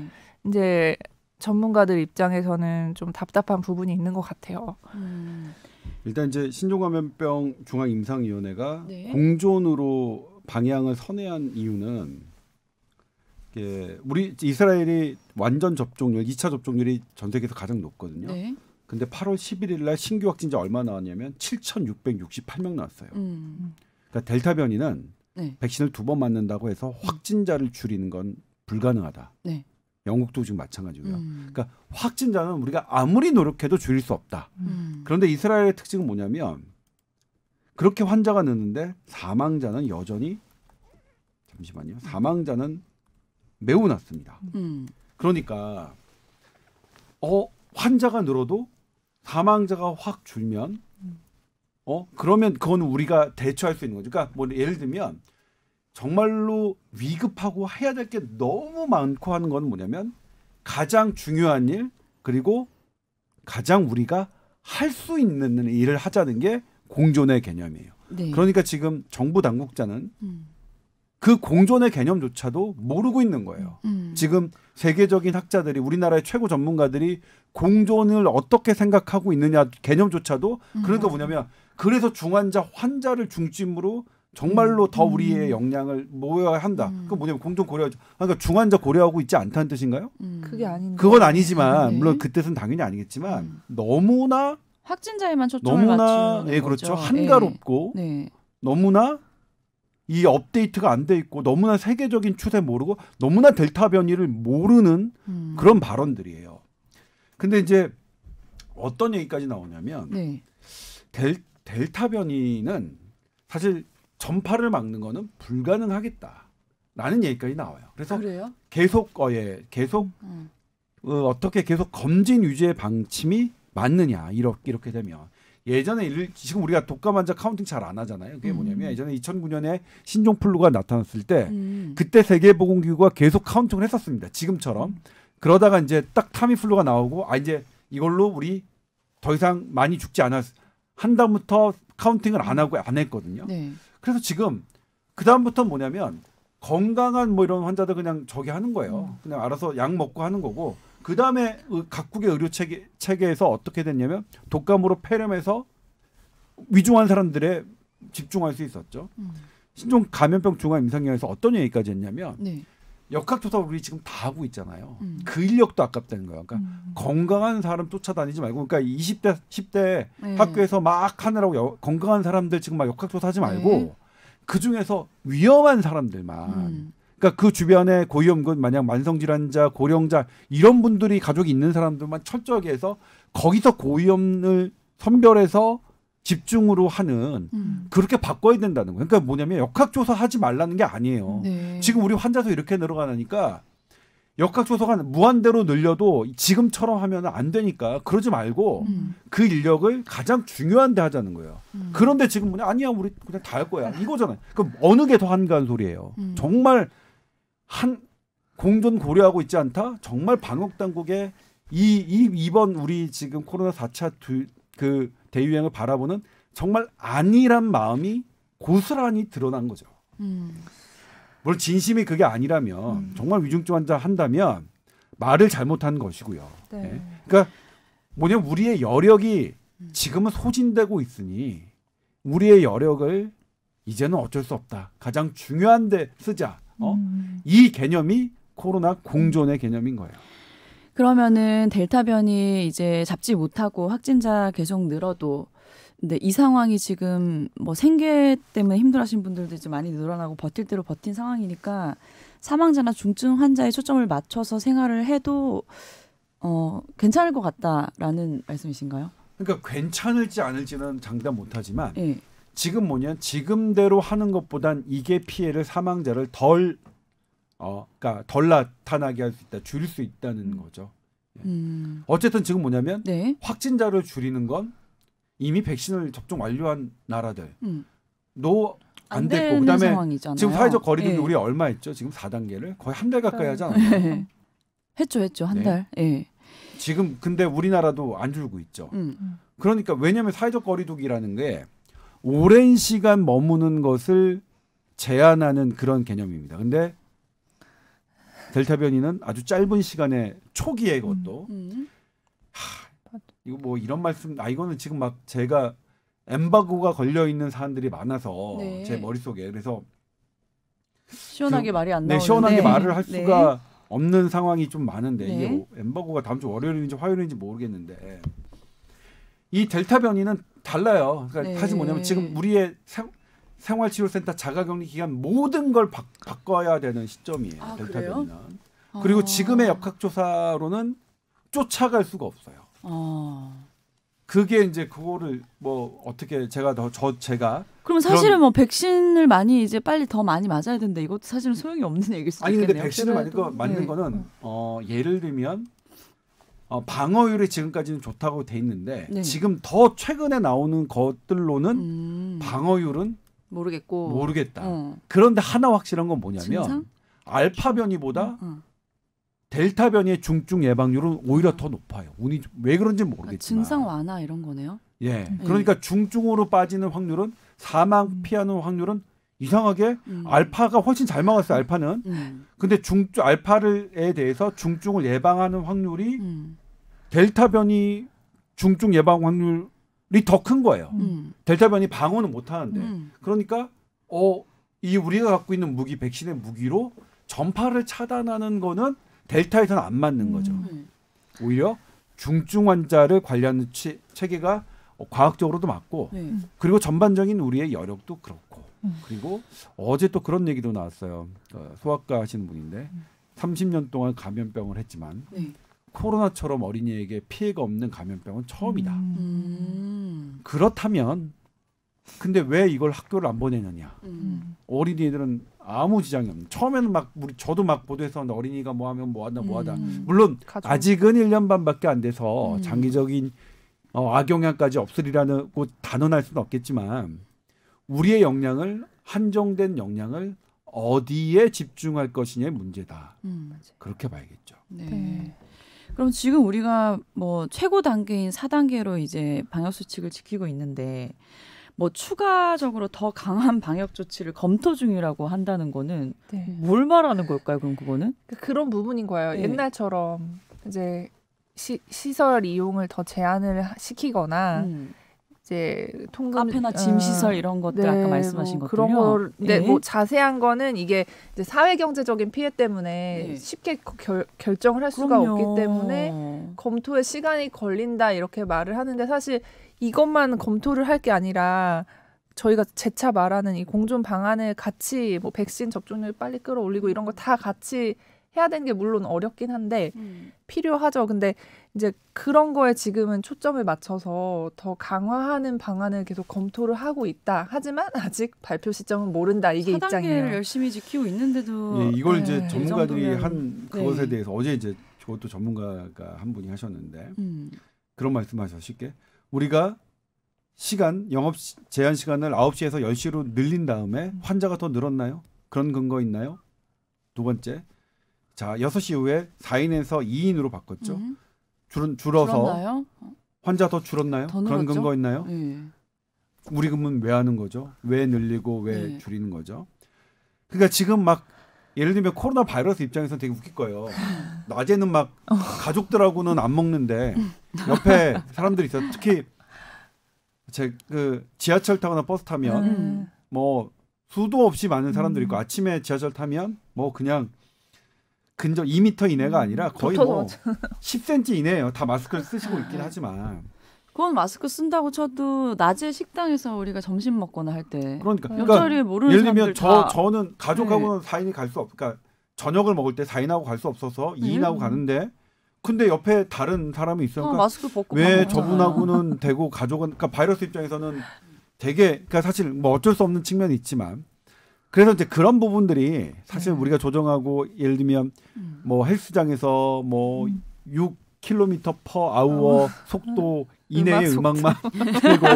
이제 전문가들 입장에서는 좀 답답한 부분이 있는 것 같아요. 일단 이제 신종감염병 중앙임상위원회가 네. 공존으로 방향을 선회한 이유는 우리 이스라엘이 완전 접종률, 2차 접종률이 전 세계에서 가장 높거든요. 네. 근데 8월 11일 날 신규 확진자 얼마 나왔냐면 7,668명 나왔어요. 그러니까 델타 변이는 네. 백신을 2번 맞는다고 해서 확진자를 줄이는 건 불가능하다. 네. 영국도 지금 마찬가지고요. 그러니까 확진자는 우리가 아무리 노력해도 줄일 수 없다. 그런데 이스라엘의 특징은 뭐냐면 그렇게 환자가 느는데 사망자는 여전히 잠시만요. 사망자는 매우 낮습니다. 그러니까 환자가 늘어도 사망자가 확 줄면 그러면 그건 우리가 대처할 수 있는 거죠. 그러니까 뭐 예를 들면 정말로 위급하고 해야 될 게 너무 많고 하는 건 뭐냐면 가장 중요한 일 그리고 가장 우리가 할 수 있는 일을 하자는 게 공존의 개념이에요. 네. 그러니까 지금 정부 당국자는 그 공존의 개념조차도 모르고 있는 거예요. 지금 세계적인 학자들이 우리나라의 최고 전문가들이 공존을 어떻게 생각하고 있느냐 개념조차도 그러니까 뭐냐면 그래서 중환자 환자를 중심으로 정말로 더 우리의 역량을 모여야 한다. 그건 뭐냐면 공존 고려. 그러니까 중환자 고려하고 있지 않다는 뜻인가요? 그게 아닌데. 그건 아니지만 네. 물론 그 뜻은 당연히 아니겠지만 너무나 확진자에만 초점을 너무나 맞추는 그렇죠. 거죠. 한가롭고 네. 너무나 이 업데이트가 안 돼 있고 너무나 세계적인 추세 모르고 너무나 델타 변이를 모르는 그런 발언들이에요. 근데 이제 어떤 얘기까지 나오냐면 네. 델타 변이는 사실 전파를 막는 거는 불가능하겠다라는 얘기까지 나와요. 그래서 그래요? 계속 어떻게 계속 검진 유지의 방침이 맞느냐 이렇게 되면 예전에 지금 우리가 독감 환자 카운팅 잘 안 하잖아요. 그게 뭐냐면 예전에 2009년에 신종플루가 나타났을 때 그때 세계보건기구가 계속 카운팅을 했었습니다. 지금처럼. 그러다가 이제 딱 타미플루가 나오고 이제 이걸로 우리 더 이상 많이 죽지 않았 한 다음부터 카운팅을 안 하고 안 했거든요. 네. 그래서 지금 그 다음부터 뭐냐면 건강한 뭐 이런 환자들 그냥 저기 하는 거예요. 그냥 알아서 약 먹고 하는 거고. 그 다음에 각국의 의료 체계에서 어떻게 됐냐면 독감으로 폐렴해서 위중한 사람들에 집중할 수 있었죠. 신종 감염병 중앙임상위원회에서 어떤 얘기까지 했냐면 네. 역학조사 우리 지금 다 하고 있잖아요. 그 인력도 아깝다는 거예요. 그러니까 건강한 사람 쫓아다니지 말고 그러니까 20대 10대 네. 학교에서 막 하느라고 건강한 사람들 지금 막 역학조사 하지 말고 그중에서 위험한 사람들만 그러니까 그 주변에 고위험군 만약 만성질환자, 고령자 이런 분들이 가족이 있는 사람들만 철저하게 해서 거기서 고위험을 선별해서 집중으로 하는 그렇게 바꿔야 된다는 거예요. 그러니까 뭐냐면 역학조사 하지 말라는 게 아니에요. 네. 지금 우리 환자 수 이렇게 늘어가니까 역학조사가 무한대로 늘려도 지금처럼 하면 안 되니까 그러지 말고 그 인력을 가장 중요한 데 하자는 거예요. 그런데 지금 뭐냐 아니야 우리 그냥 다 할 거야 이거잖아요. 그럼 어느 게 더 한가한 소리예요. 정말 공존 고려하고 있지 않다. 정말 방역당국의 이번 우리 지금 코로나 4차 그 대유행을 바라보는 정말 안일한 마음이 고스란히 드러난 거죠. 물론 진심이 그게 아니라면 정말 위중증 환자 한다면 말을 잘못한 것이고요. 네. 네. 그러니까 뭐냐면 우리의 여력이 지금은 소진되고 있으니 우리의 여력을 이제는 어쩔 수 없다. 가장 중요한 데 쓰자. 이 개념이 코로나 공존의 개념인 거예요. 그러면은 델타 변이 이제 잡지 못하고 확진자 계속 늘어도 근데 이 상황이 지금 뭐 생계 때문에 힘들어하신 분들도 이제 많이 늘어나고 버틸 대로 버틴 상황이니까 사망자나 중증 환자에 초점을 맞춰서 생활을 해도 괜찮을 것 같다라는 말씀이신가요? 그러니까 괜찮을지 않을지는 장담 못하지만 네. 지금 지금대로 하는 것보단 이게 피해를 사망자를 그러니까 덜 나타나게 할 수 있다, 줄일 수 있다는 거죠. 어쨌든 지금 뭐냐면 네. 확진자를 줄이는 건 이미 백신을 접종 완료한 나라들 안 됐고 그다음에 상황이잖아요. 지금 사회적 거리두기 네. 우리 얼마 했죠? 지금 4단계를 거의 한 달 가까이 하지 않았나요? 네. 했죠 한 달. 네. 지금 근데 우리나라도 안 줄고 있죠. 그러니까 왜냐하면 사회적 거리두기라는 게 오랜 시간 머무는 것을 제한하는 그런 개념입니다. 근데 델타 변이는 아주 짧은 시간에 초기에 그것도 이거 뭐 이런 말씀 이거는 지금 막 제가 엠바고가 걸려 있는 사람들이 많아서 네. 제 머릿속에 그래서 시원하게 말이 안 나오는데 시원하게 말을 할 네. 수가 없는 상황이 좀 많은데 네. 이게 엠바고가 다음 주 월요일인지 화요일인지 모르겠는데 이 델타 변이는 달라요. 그러니까 네. 사실 뭐냐면 지금 우리의 생활치료센터 자가격리 기간 모든 걸 바꿔야 되는 시점이에요. 델타 그래요? 변이는. 그리고 지금의 역학조사로는 쫓아갈 수가 없어요. 그게 이제 그거를 뭐 어떻게 제가 그럼 사실은 뭐 백신을 많이 이제 빨리 더 많이 맞아야 되는데 이것도 사실은 소용이 없는 얘기일 수도 있겠네요. 근데 백신을 맞는 거는 예를 들면 방어율이 지금까지는 좋다고 돼 있는데 네. 지금 더 최근에 나오는 것들로는 방어율은 모르겠다. 그런데 하나 확실한 건 뭐냐면 증상? 알파 변이보다 델타 변이의 중증 예방률은 오히려 더 높아요. 왜 그런지 모르겠지만. 증상 완화 이런 거네요. 예. 그러니까 중증으로 빠지는 확률은 사망 피하는 확률은 이상하게 알파가 훨씬 잘 막았어요. 알파는. 근데 알파에 대해서 중증을 예방하는 확률이 델타 변이 중증 예방 확률이 더 큰 거예요. 델타 변이 방어는 못 하는데. 그러니까 이 우리가 갖고 있는 무기 백신의 무기로 전파를 차단하는 거는 델타에서는 안 맞는 거죠. 오히려 중증 환자를 관리하는 체계가 과학적으로도 맞고 그리고 전반적인 우리의 여력도 그렇고 그리고 어제 또 그런 얘기도 나왔어요. 소아과 하시는 분인데 30년 동안 감염병을 했지만 코로나처럼 어린이에게 피해가 없는 감염병은 처음이다. 그렇다면 근데 왜 이걸 학교를 안 보내느냐. 어린이들은 아무 지장이 없는. 처음에는 저도 막 보도해서 어린이가 뭐 하면 뭐 하다. 물론 아직은 1년 반밖에 안 돼서 장기적인 악영향까지 없으리라고 단언할 수는 없겠지만 우리의 역량을 한정된 역량을 어디에 집중할 것이냐의 문제다. 그렇게 봐야겠죠. 네. 그럼 지금 우리가 뭐 최고 단계인 4단계로 이제 방역 수칙을 지키고 있는데 뭐 추가적으로 더 강한 방역 조치를 검토 중이라고 한다는 거는 뭘 말하는 걸까요? 그럼 그거는? 그런 부분인 거예요. 옛날처럼 이제 시설 이용을 더 제한을 시키거나 이제 통금 카페나 짐 시설 이런 것들 아까 말씀하신 것들요. 그런 거 근데 뭐 자세한 거는 이게 이제 사회 경제적인 피해 때문에 쉽게 결정을 할 수가 없기 때문에 검토에 시간이 걸린다 이렇게 말을 하는데 사실 이것만 검토를 할 게 아니라 저희가 재차 말하는 이 공존 방안을 같이 뭐 백신 접종률 빨리 끌어올리고 이런 거 다 같이 해야 되는 게 물론 어렵긴 한데 필요하죠. 근데 이제 그런 거에 지금은 초점을 맞춰서 더 강화하는 방안을 계속 검토를 하고 있다. 하지만 아직 발표 시점은 모른다. 이게 입장이에요. 4단계를 열심히 지키고 있는데도 예, 이걸 이제 전문가들이 한 그것에 대해서 어제 이제 그것도 전문가가 한 분이 하셨는데 그런 말씀하셔 쉽게 우리가 영업 제한 시간을 9시에서 10시로 늘린 다음에 환자가 더 늘었나요? 그런 근거 있나요? 두 번째, 자 6시 이후에 4인에서 2인으로 바꿨죠. 줄어서 줄었나요? 환자 더 줄었나요? 더 그런 근거 있나요? 네. 우리 그러면 왜 하는 거죠? 왜 늘리고 왜 줄이는 거죠? 그러니까 지금 막 예를 들면 코로나 바이러스 입장에서는 되게 웃길 거예요. 낮에는 막 가족들하고는 안 먹는데 옆에 사람들이 있어. 특히 그 지하철 타거나 버스 타면 뭐 수도 없이 많은 사람들이 있고 아침에 지하철 타면 뭐 그냥 근저 2m 이내가 아니라 거의 뭐 10cm 이내예요. 다 마스크를 쓰시고 있긴 하지만. 그건 마스크 쓴다고 쳐도 낮에 식당에서 우리가 점심 먹거나 할 때 그러니까 옆자리에 모르는 예를 들면 사람들 저는 가족하고는 4인이 갈 수 그러니까 저녁을 먹을 때 4인하고 갈 수 없어서 2인하고 가는데 근데 옆에 다른 사람이 있으니까 마스크 벗고 왜 저분하고는 되고 가족은 그러니까 바이러스 입장에서는 되게 그러니까 사실 뭐 어쩔 수 없는 측면이 있지만 그래서 이제 그런 부분들이 사실 우리가 조정하고 예를 들면 뭐 헬스장에서 뭐 6km per hour 속도 이내의 음악만 틀고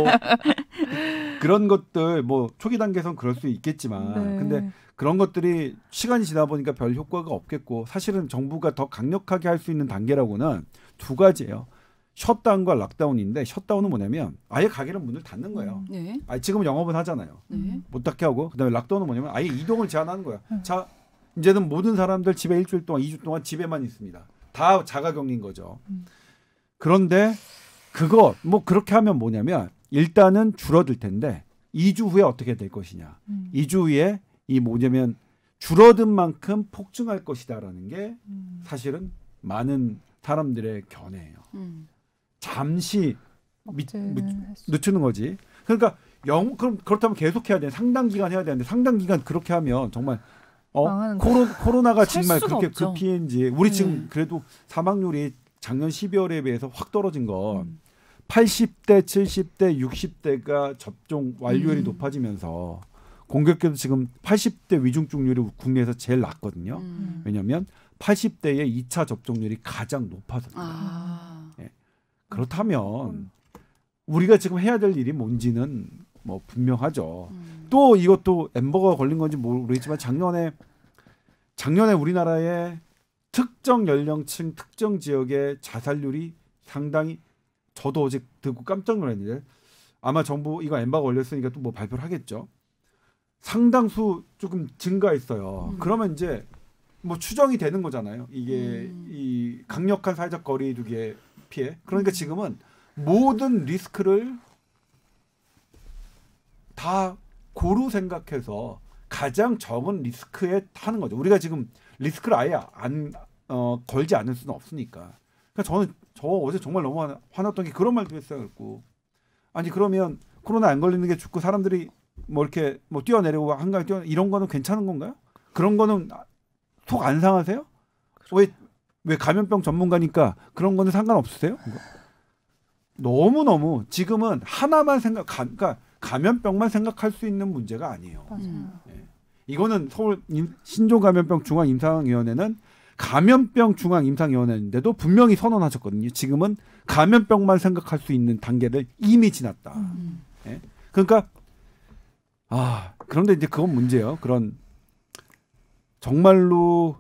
그런 것들 뭐 초기 단계에선 그럴 수 있겠지만 근데 그런 것들이 시간이 지나 보니까 별 효과가 없겠고 사실은 정부가 더 강력하게 할 수 있는 단계라고는 두 가지예요. 셧다운과 락다운인데 셧다운은 뭐냐면 아예 가게는 문을 닫는 거예요. 지금 영업은 하잖아요. 못 닫게 하고 그다음에 락다운은 뭐냐면 아예 이동을 제한하는 거야. 자 이제는 모든 사람들 집에 일주일 동안 2주 동안 집에만 있습니다. 다 자가격리인 거죠. 그런데 그거 뭐 그렇게 하면 뭐냐면 일단은 줄어들 텐데 2주 후에 어떻게 될 것이냐. 2주 후에 이 뭐냐면 줄어든 만큼 폭증할 것이다라는 게 사실은 많은 사람들의 견해예요. 잠시 늦추는 거지. 그러니까 그럼 그렇다면 계속 해야 돼. 상당 기간 해야 되는데 상당 기간 그렇게 하면 정말 코로나가 정말 그렇게 없죠. 그 피해인지 우리 지금 그래도 사망률이 작년 12월에 비해서 확 떨어진 거 80대, 70대, 60대가 접종 완료율이 높아지면서 공교롭게도 지금 80대 위중증률이 국내에서 제일 낮거든요. 왜냐하면 80대의 2차 접종률이 가장 높아서 네. 그렇다면 우리가 지금 해야 될 일이 뭔지는 뭐 분명하죠. 또 이것도 엠버가 걸린 건지 모르겠지만 작년에 우리나라의 특정 연령층, 특정 지역의 자살률이 상당히 저도 어제 듣고 깜짝 놀랐는데 아마 정부 이거 엠버가 걸렸으니까 또 뭐 발표를 하겠죠. 상당수 조금 증가했어요. 그러면 이제 뭐 추정이 되는 거잖아요. 이게 이 강력한 사회적 거리두기의 피해. 그러니까 지금은 모든 리스크를 다 고루 생각해서 가장 적은 리스크에 하는 거죠. 우리가 지금 리스크를 아예 걸지 않을 수는 없으니까. 그러니까 저 어제 정말 너무 화났던 게 그런 말도 했어요. 그랬고 아니 그러면 코로나 안 걸리는 게 좋고 사람들이 뭐 이렇게 뭐 뛰어내리고 한강 이런 거는 괜찮은 건가요? 그런 거는 속 안 상하세요? 왜 감염병 전문가니까 그런 거는 상관없으세요? 너무 지금은 하나만 그러니까 감염병만 생각할 수 있는 문제가 아니에요. 네. 이거는 서울 신종감염병 중앙임상위원회는 감염병 중앙임상위원회인데도 분명히 선언하셨거든요. 지금은 감염병만 생각할 수 있는 단계를 이미 지났다. 네. 그러니까 그런데 이제 그건 문제예요. 그런 정말로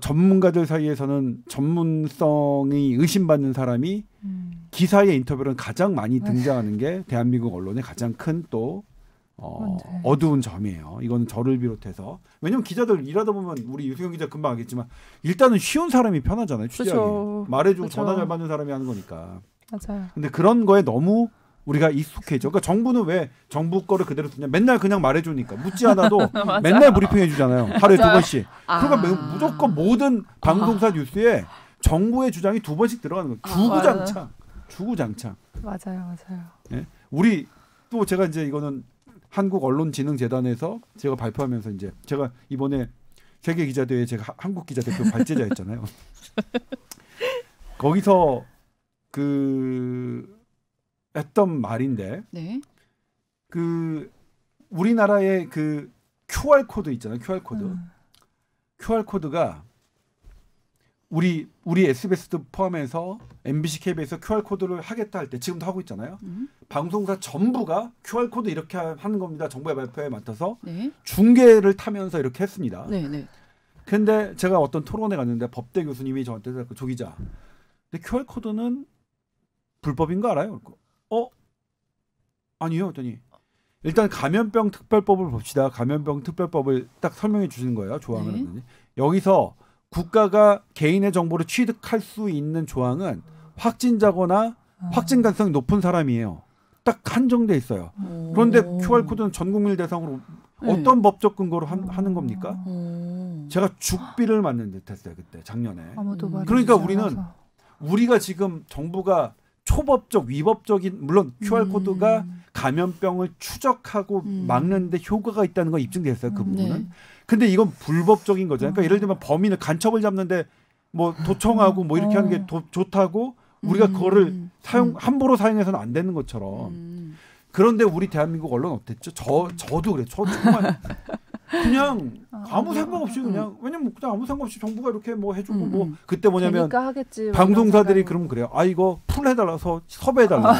전문가들 사이에서는 전문성이 의심받는 사람이 기사의 인터뷰는 가장 많이 등장하는 게 대한민국 언론의 가장 큰 또 어두운 점이에요. 이건 저를 비롯해서 왜냐면 기자들 일하다 보면 우리 유승현 기자 금방 알겠지만 일단은 쉬운 사람이 편하잖아요. 취재하기 말해주고 그쵸. 전화 잘 받는 사람이 하는 거니까. 맞아요. 근데 그런 거에 너무 우리가 익숙해져. 그러니까 정부는 왜 정부 거를 그대로 쓰냐? 맨날 그냥 말해주니까 묻지 않아도 맨날 브리핑해주잖아요. 하루에 2번씩. 그러니까 무조건 모든 방송사 뉴스에 정부의 주장이 2번씩 들어가는 거예요. 주구장창. 맞아요. 네? 우리 또 제가 이제 이거는 한국언론진흥재단에서 제가 발표하면서 이제 제가 이번에 세계 기자대회 제가 한국 기자 대표 발제자였잖아요. 거기서 했던 말인데 우리나라의 그 QR 코드 있잖아요. QR 코드. QR 코드가 우리 SBS도 포함해서 MBC, KBS에서 QR 코드를 하겠다 할 때 지금도 하고 있잖아요. 방송사 전부가 QR 코드 이렇게 하는 겁니다. 정부의 발표에 맡아서 중계를 타면서 이렇게 했습니다. 그런데 제가 어떤 토론에 갔는데 법대 교수님이 저한테 조 기자, 근데 QR 코드는 불법인 거 알아요? 아니요. 했더니 일단 감염병 특별법을 봅시다. 감염병 특별법을 딱 설명해 주시는 거예요. 조항을 네. 여기서 국가가 개인의 정보를 취득할 수 있는 조항은 확진자거나 확진 가능성이 높은 사람이에요. 딱 한정돼 있어요. 그런데 QR코드는 전 국민을 대상으로 어떤 법적 근거로 하는 겁니까? 제가 죽비를 맞는 듯했어요 그때 작년에. 그러니까 우리가 지금 정부가 초법적 위법적인 물론 QR코드가 감염병을 추적하고 막는데 효과가 있다는 건 입증됐어요 그 부분은. 네. 근데 이건 불법적인 거잖아요. 그러니까 예를 들면 범인을 간첩을 잡는데 뭐 도청하고 뭐 이렇게 하는 게 좋다고 우리가 그거를 함부로 사용해서는 안 되는 것처럼. 그런데 우리 대한민국 언론 어땠죠? 저도 그래. 저 정말 그냥 아무 생각 없이 그냥 왜냐면 그냥 아무 생각 없이 정부가 이렇게 뭐 해주고 뭐 그때 뭐냐면 방송사들이 그러면 그래요. 아 이거 풀 해달라서 섭외해달라.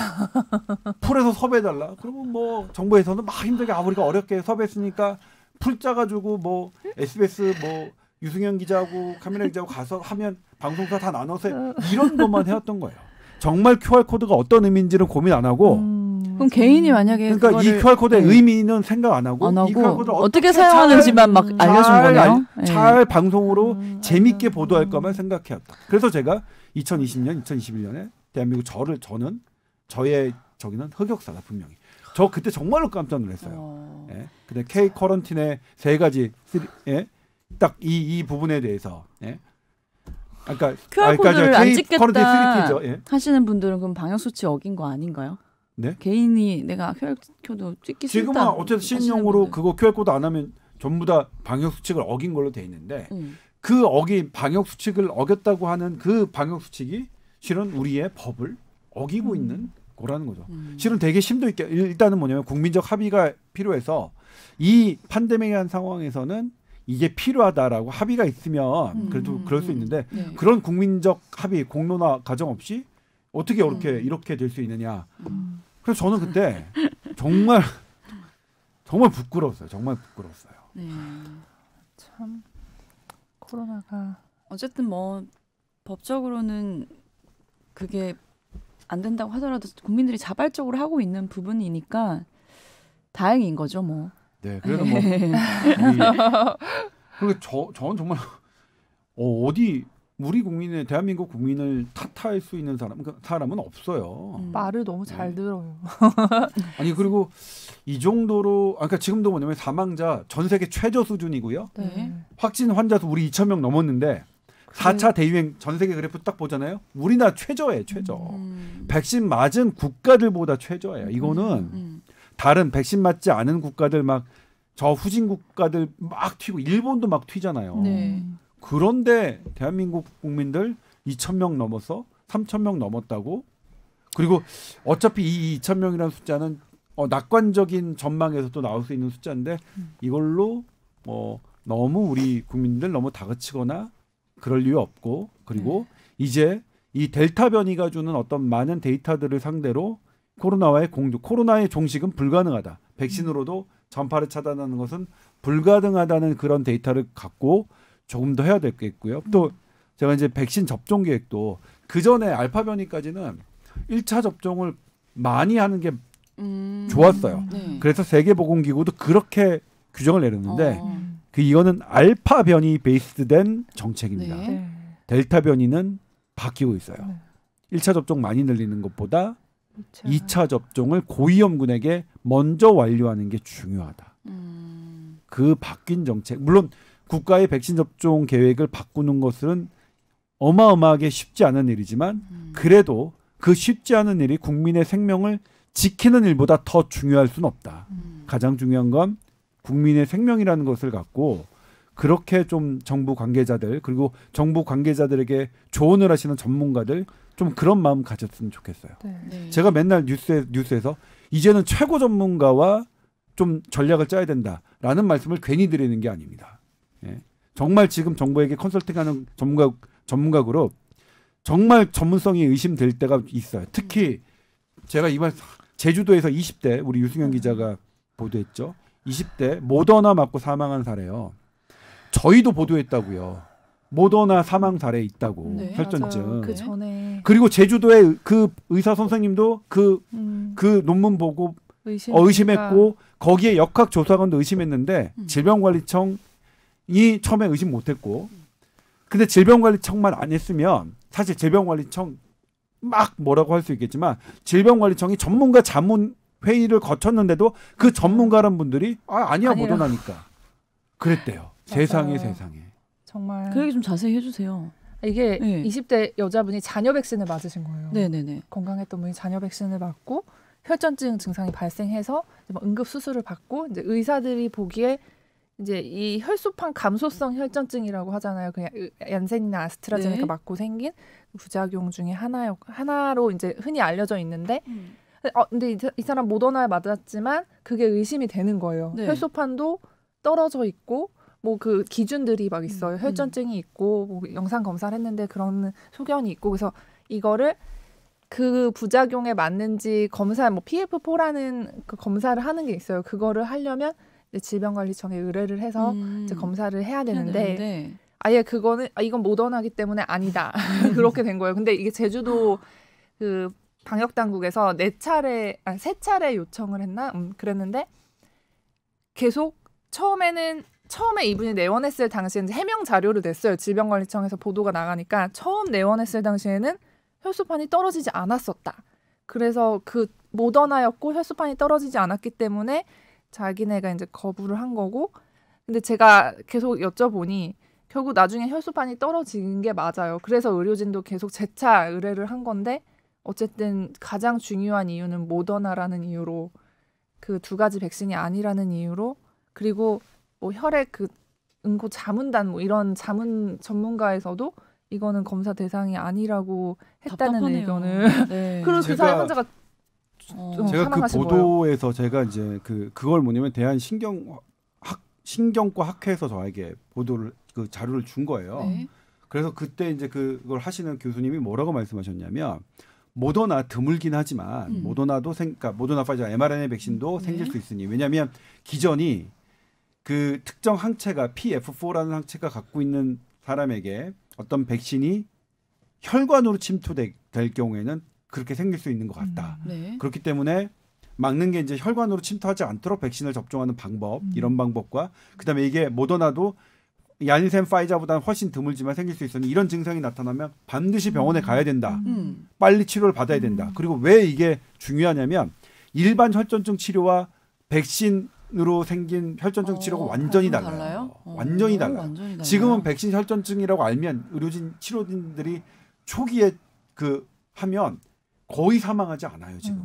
풀해서 섭외해달라. 그러면 뭐 정부에서는 막 힘들게 우리가 어렵게 섭외했으니까 풀 짜가지고 뭐 SBS 뭐 유승현 기자하고 카메라 기자하고 가서 하면 방송사 다 나눠서 이런 것만 해왔던 거예요. 정말 QR코드가 어떤 의미인지는 고민 안 하고 그럼 개인이 만약에 그러니까 이 QR코드의 의미는 생각 안 하고 이 QR코드를 어떻게 사용하는지만 막 알려준 거네요. 잘 방송으로 재밌게 보도할 것만 생각해왔다. 그래서 제가 2020년, 2021년에 대한민국 저는 저의 저기는 흑역사다 분명히. 저 그때 정말로 깜짝 놀랐어요. 예. 근데 K 커런틴의 세 가지 딱 이 부분에 대해서 그러니까 QR코드를 안 찍겠다 하시는 분들은 그럼 방역수칙 어긴 거 아닌가요? 네? 개인이 내가 QR코드 찍기 싫다. 지금은 어쨌든 신용으로 그거 QR코드 안 하면 전부 다 방역수칙을 어긴 걸로 돼 있는데 그 방역수칙을 어겼다고 하는 그 방역수칙이 실은 우리의 법을 어기고 있는 거라는 거죠. 실은 되게 심도 있게 일단은 뭐냐면 국민적 합의가 필요해서 이 팬데믹이라는 상황에서는 이게 필요하다라고 합의가 있으면 그래도 그럴 수 있는데 그런 국민적 합의 공론화 과정 없이 어떻게 이렇게 될 수 있느냐. 그래서 저는 그때 정말 부끄러웠어요. 정말 부끄러웠어요. 참 코로나가 어쨌든 뭐 법적으로는 그게 안 된다고 하더라도 국민들이 자발적으로 하고 있는 부분이니까 다행인 거죠, 뭐. 네, 그래도 뭐 그리고 저는 정말 어디 우리 국민의 대한민국 국민을 탓할 수 있는 사람은 없어요. 말을 너무 잘 들어요. 아니 그리고 이 정도로 그러니까 지금도 뭐냐면 사망자 전 세계 최저 수준이고요. 확진 환자 수 우리 2,000명 넘었는데 4차 대유행 전 세계 그래프 딱 보잖아요. 우리나라 최저예요, 최저. 백신 맞은 국가들보다 최저예요. 이거는 다른 백신 맞지 않은 국가들 막 저 후진 국가들 막 튀고 일본도 막 튀잖아요. 그런데 대한민국 국민들 2,000명 넘어서 3,000명 넘었다고. 그리고 어차피 이 2,000명이라는 숫자는 낙관적인 전망에서도 나올 수 있는 숫자인데 이걸로 너무 우리 국민들 너무 다그치거나 그럴 이유 없고 그리고 이제 이 델타 변이가 주는 어떤 많은 데이터들을 상대로 코로나의 종식은 불가능하다. 백신으로도 전파를 차단하는 것은 불가능하다는 그런 데이터를 갖고 조금 더 해야 되겠고요. 또 제가 이제 백신 접종 계획도 그 전에 알파 변이까지는 1차 접종을 많이 하는 게 좋았어요. 그래서 세계보건기구도 그렇게 규정을 내렸는데 이거는 알파 변이 베이스된 정책입니다. 델타 변이는 바뀌고 있어요. 1차 접종 많이 늘리는 것보다 2차 접종을 고위험군에게 먼저 완료하는 게 중요하다. 그 바뀐 정책. 물론 국가의 백신 접종 계획을 바꾸는 것은 어마어마하게 쉽지 않은 일이지만 그래도 그 쉽지 않은 일이 국민의 생명을 지키는 일보다 더 중요할 수는 없다. 가장 중요한 건 국민의 생명이라는 것을 갖고 그렇게 좀 정부 관계자들 그리고 정부 관계자들에게 조언을 하시는 전문가들 좀 그런 마음 가졌으면 좋겠어요. 제가 맨날 뉴스에서 이제는 최고 전문가와 좀 전략을 짜야 된다라는 말씀을 괜히 드리는 게 아닙니다. 정말 지금 정부에게 컨설팅하는 전문가 그룹 정말 전문성이 의심될 때가 있어요. 특히 제가 이번 제주도에서 20대 우리 유승현 기자가 보도했죠. 20대 모더나 맞고 사망한 사례요. 저희도 보도했다고요. 모더나 사망 사례 있다고 혈전증. 그 전에 그리고 제주도의 그 의사 선생님도 그 논문 보고 의심했고 거기에 역학조사관도 의심했는데 질병관리청이 처음에 의심 못했고 근데 질병관리청만 안 했으면 사실 질병관리청 막 뭐라고 할 수 있겠지만 질병관리청이 전문가 자문 회의를 거쳤는데도 그 전문가란 분들이 아니야 모더나니까 그랬대요. 세상에. 정말 그 얘기 좀 자세히 해주세요. 이게 20대 여자분이 잔여 백신을 맞으신 거예요. 네네네. 건강했던 분이 잔여 백신을 맞고 혈전증 증상이 발생해서 응급 수술을 받고 이제 의사들이 보기에 이제 이 혈소판 감소성 혈전증이라고 하잖아요. 그냥 얀센이나 아스트라제네카 맞고 생긴 부작용 중에 하나로 이제 흔히 알려져 있는데, 근데 이 사람 모더나에 맞았지만 그게 의심이 되는 거예요. 네. 혈소판도 떨어져 있고. 뭐 그 기준들이 막 있어요. 혈전증이 있고 뭐 영상 검사를 했는데 그런 소견이 있고 그래서 이거를 그 부작용에 맞는지 검사 뭐 PF4라는 그 검사를 하는 게 있어요. 그거를 하려면 이제 질병관리청에 의뢰를 해서 이제 검사를 해야 되는데 아예 그거는 이건 모더나기 때문에 아니다. 그렇게 된 거예요. 근데 이게 제주도 그 방역 당국에서 3차례 요청을 했나? 그랬는데 계속 처음에 이분이 내원했을 당시에는 해명 자료를 냈어요. 질병관리청에서 보도가 나가니까 처음 내원했을 당시에는 혈소판이 떨어지지 않았었다. 그래서 그 모더나였고 혈소판이 떨어지지 않았기 때문에 자기네가 이제 거부를 한 거고 근데 제가 계속 여쭤보니 결국 나중에 혈소판이 떨어진 게 맞아요. 그래서 의료진도 계속 재차 의뢰를 한 건데 어쨌든 가장 중요한 이유는 모더나라는 이유로 그 2가지 백신이 아니라는 이유로 그리고 뭐 혈액 그 응고 자문단 뭐 이런 자문 전문가에서도 이거는 검사 대상이 아니라고 했다는 답답하네요. 의견을. 네. 그리고 그 사람 환자가 제가 그 보도에서 거예요. 제가 이제 그걸 뭐냐면 대한 신경과 학회에서 저에게 보도를 그 자료를 준 거예요. 네. 그래서 그때 이제 그걸 하시는 교수님이 뭐라고 말씀하셨냐면 모더나 드물긴 하지만 모더나도 그러니까 모더나 파이저 mRNA 백신도 생길 수 있으니 왜냐하면 기전이 그 특정 항체가 PF4라는 항체가 갖고 있는 사람에게 어떤 백신이 혈관으로 침투될 경우에는 그렇게 생길 수 있는 것 같다. 그렇기 때문에 막는 게 이제 혈관으로 침투하지 않도록 백신을 접종하는 방법 이런 방법과 그다음에 이게 모더나도 얀센 파이자보다는 훨씬 드물지만 생길 수 있으니 이런 증상이 나타나면 반드시 병원에 가야 된다. 빨리 치료를 받아야 된다. 그리고 왜 이게 중요하냐면 일반 혈전증 치료와 백신으로 생긴 혈전증 치료가 완전히 달라요. 완전히 달라요. 지금은 백신 혈전증이라고 알면 의료진 치료진들이 초기에 하면 거의 사망하지 않아요. 지금은.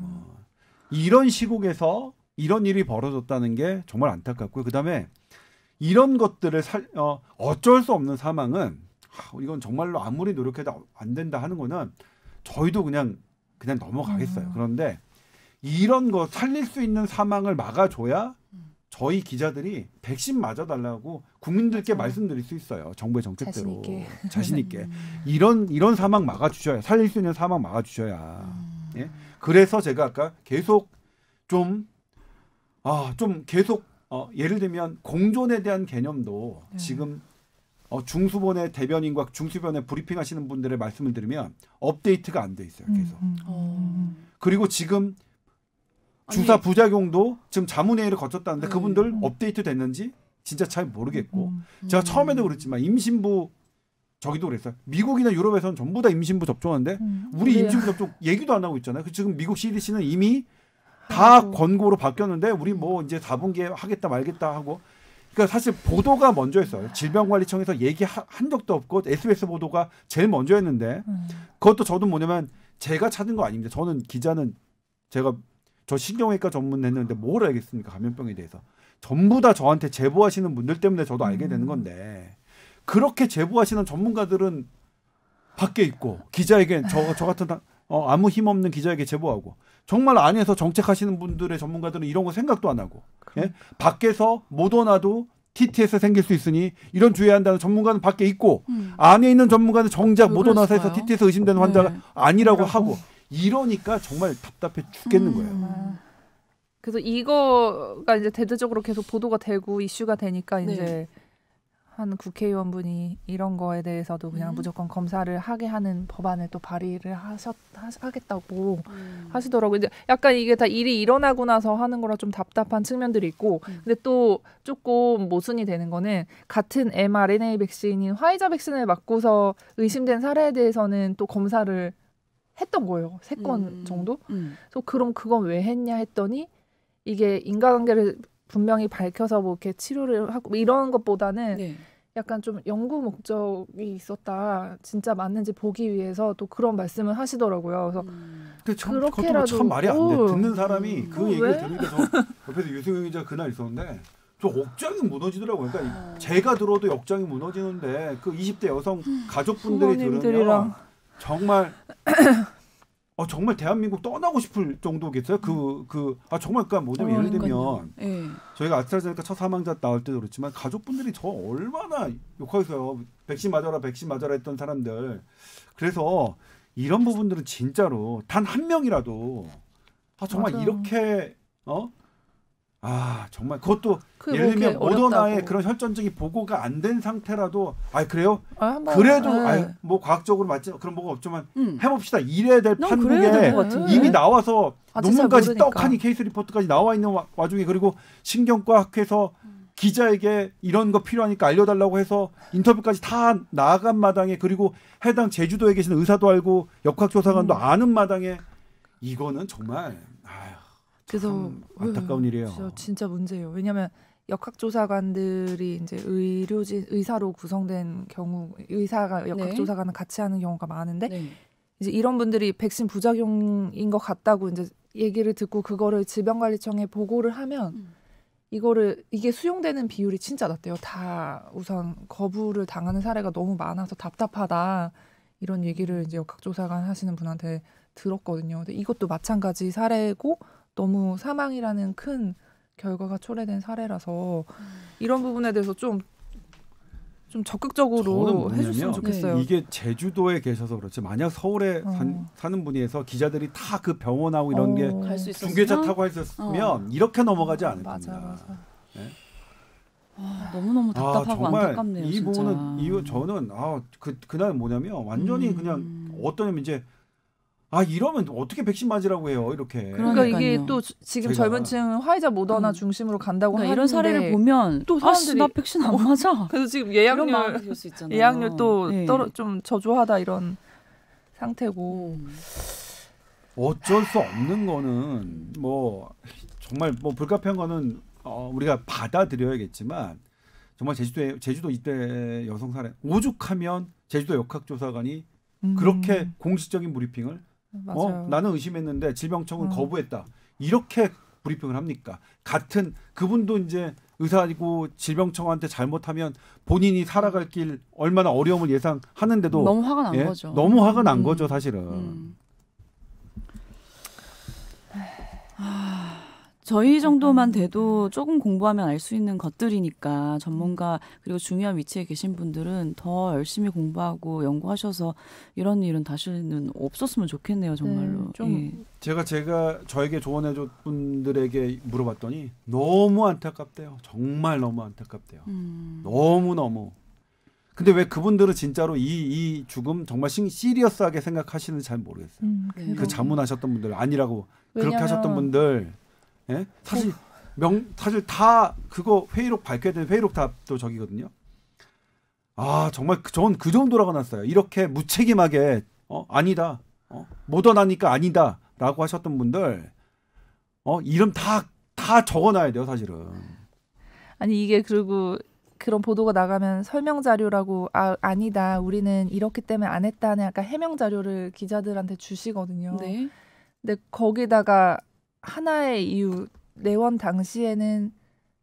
이런 시국에서 이런 일이 벌어졌다는 게 정말 안타깝고요. 그다음에 이런 것들을 어쩔 수 없는 사망은 이건 정말로 아무리 노력해도 안 된다 하는 거는 저희도 그냥 넘어가겠어요. 그런데 이런 거 살릴 수 있는 사망을 막아줘야 저희 기자들이 백신 맞아달라고 국민들께 말씀드릴 수 있어요. 정부의 정책대로 자신 있게 이런 사망 막아주셔야 살릴 수 있는 사망 막아주셔야. 예? 그래서 제가 아까 계속 좀 계속 예를 들면 공존에 대한 개념도 지금 중수본의 대변인과 중수본의 브리핑하시는 분들의 말씀을 들으면 업데이트가 안 돼 있어요. 계속. 그리고 지금 주사 부작용도 지금 자문회의를 거쳤다는데 그분들 업데이트 됐는지 진짜 잘 모르겠고 제가 처음에도 그랬지만 임신부 저기도 그랬어요. 미국이나 유럽에서는 전부 다 임신부 접종하는데 우리 임신부 접종 얘기도 안 하고 있잖아요. 지금 미국 CDC는 이미 다 권고로 바뀌었는데 우리 뭐 이제 4분기에 하겠다 말겠다 하고 그러니까 사실 보도가 먼저였어요. 질병관리청에서 얘기한 적도 없고 SBS 보도가 제일 먼저였는데 그것도 저도 뭐냐면 제가 찾은 거 아닙니다. 저는 기자는 저 신경외과 전문했는데 뭘 알겠습니까? 감염병에 대해서. 전부 다 저한테 제보하시는 분들 때문에 저도 알게 되는 건데 그렇게 제보하시는 전문가들은 밖에 있고 기자에게 저 같은 아무 힘없는 기자에게 제보하고 정말 안에서 정책하시는 분들의 전문가들은 이런 거 생각도 안 하고 예? 밖에서 모더나도 TTS 생길 수 있으니 이런 주의해야 한다는 전문가는 밖에 있고 안에 있는 전문가는 정작 모더나에서 TTS 의심되는 환자가 아니라고 하고 이러니까 정말 답답해 죽겠는 거예요. 그래서 이거가 이제 대대적으로 계속 보도가 되고 이슈가 되니까 이제 한 국회의원분이 이런 거에 대해서도 그냥 무조건 검사를 하게 하는 법안을 또 발의를 하겠다고 하시더라고요. 이제 약간 이게 다 일이 일어나고 나서 하는 거라 좀 답답한 측면들이 있고 근데 또 조금 모순이 되는 거는 같은 mRNA 백신인 화이자 백신을 맞고서 의심된 사례에 대해서는 또 검사를 했던 거예요. 3건 정도. 그래서 그럼 그건 왜 했냐 했더니 이게 인과관계를 분명히 밝혀서 뭐 이렇게 치료를 하고 뭐 이런 것보다는 네. 약간 좀 연구 목적이 있었다. 진짜 맞는지 보기 위해서 또 그런 말씀을 하시더라고요. 그래서 그렇게라도 참 말이 안 돼. 듣는 사람이 그 얘기를 들으니까 저 옆에서 유승용 기자 그날 있었는데 저 억장이 무너지더라고요. 그러니까 제가 들어도 억장이 무너지는데 그 20대 여성 가족분들이 들으면 정말 정말 대한민국 떠나고 싶을 정도겠어요. 정말 그러니까 뭐냐면 예를 들면 저희가 아스트라제네카 첫 사망자 나올 때도 그렇지만 가족분들이 저 얼마나 욕하겠어요. 백신 맞아라 했던 사람들. 그래서 이런 부분들은 진짜로 단 한 명이라도 정말 맞아요. 이렇게 정말 그것도 예를 들면 모더나의 그런 혈전증이 보고가 안 된 상태라도 그래요? 그래도 뭐 과학적으로 맞지 그런 뭐가 없지만 해봅시다. 이래야 될 판국에 이미 나와서 논문까지 떡하니 케이스 리포트까지 나와 있는 와중에 그리고 신경과학회에서 기자에게 이런 거 필요하니까 알려달라고 해서 인터뷰까지 다 나간 마당에 그리고 해당 제주도에 계신 의사도 알고 역학조사관도 아는 마당에 이거는 정말 그래서 안타까운 일이에요. 진짜 문제예요. 왜냐하면 역학조사관들이 이제 의사로 구성된 경우 의사가 역학조사관을 같이 하는 경우가 많은데 이제 이런 분들이 백신 부작용인 것 같다고 이제 얘기를 듣고 그거를 질병관리청에 보고를 하면 이게 수용되는 비율이 진짜 낮대요. 다 우선 거부를 당하는 사례가 너무 많아서 답답하다 이런 얘기를 이제 역학조사관 하시는 분한테 들었거든요. 근데 이것도 마찬가지 사례고 너무 사망이라는 큰 결과가 초래된 사례라서 이런 부분에 대해서 좀 적극적으로 해줬으면 좋겠어요. 이게 제주도에 계셔서 그렇지 만약 서울에 사는 분이어서 기자들이 다 그 병원하고 이런 게 중계차 타고 했었으면 이렇게 넘어가지 않을 겁니다. 맞아. 네? 너무너무 답답하고 안타깝네요. 이 부분은 저는 그날 뭐냐면 완전히 그냥 어떠냐면 이제 이러면 어떻게 백신 맞으라고 해요 이렇게. 그러니까 이게 또 지금 젊은 층은 화이자 모더나 중심으로 간다고 하는데 이런 사례를 보면 또 사람들이 나 백신 안 맞아. 그래서 지금 예약률 또 좀 저조하다 이런 상태고. 어쩔 수 없는 거는 뭐 정말 뭐 불가피한 거는 우리가 받아들여야겠지만 정말 제주도 이때 여성 사례 오죽하면 제주도 역학조사관이 그렇게 공식적인 브리핑을 나는 의심했는데 질병청은 거부했다. 이렇게 브리핑을 합니까? 같은 그분도 이제 의사이고 질병청한테 잘못하면 본인이 살아갈 길 얼마나 어려움을 예상하는데도 너무 화가 난 거죠. 너무 화가 난 거죠, 사실은. 저희 정도만 돼도 조금 공부하면 알 수 있는 것들이니까 전문가 그리고 중요한 위치에 계신 분들은 더 열심히 공부하고 연구하셔서 이런 일은 다시는 없었으면 좋겠네요, 정말로. 제가 저에게 조언해준 분들에게 물어봤더니 너무 안타깝대요. 정말 너무 안타깝대요. 너무. 근데 왜 그분들은 진짜로 이 죽음 정말 시리어스하게 생각하시는지 잘 모르겠어요. 그 자문하셨던 분들 아니라고 그렇게 하셨던 분들. 예? 사실 다 그거 회의록 밝혀야 되는 회의록 답도 저기거든요. 정말 전 그 정도라고 났어요. 이렇게 무책임하게 아니다. 모더나니까 아니다라고 하셨던 분들 이름 다 적어놔야 돼요, 사실은. 아니 이게 그리고 그런 보도가 나가면 설명 자료라고 아니다. 우리는 이렇기 때문에 안 했다는 약간 해명 자료를 기자들한테 주시거든요. 네. 근데 거기다가 하나의 이유 내원 당시에는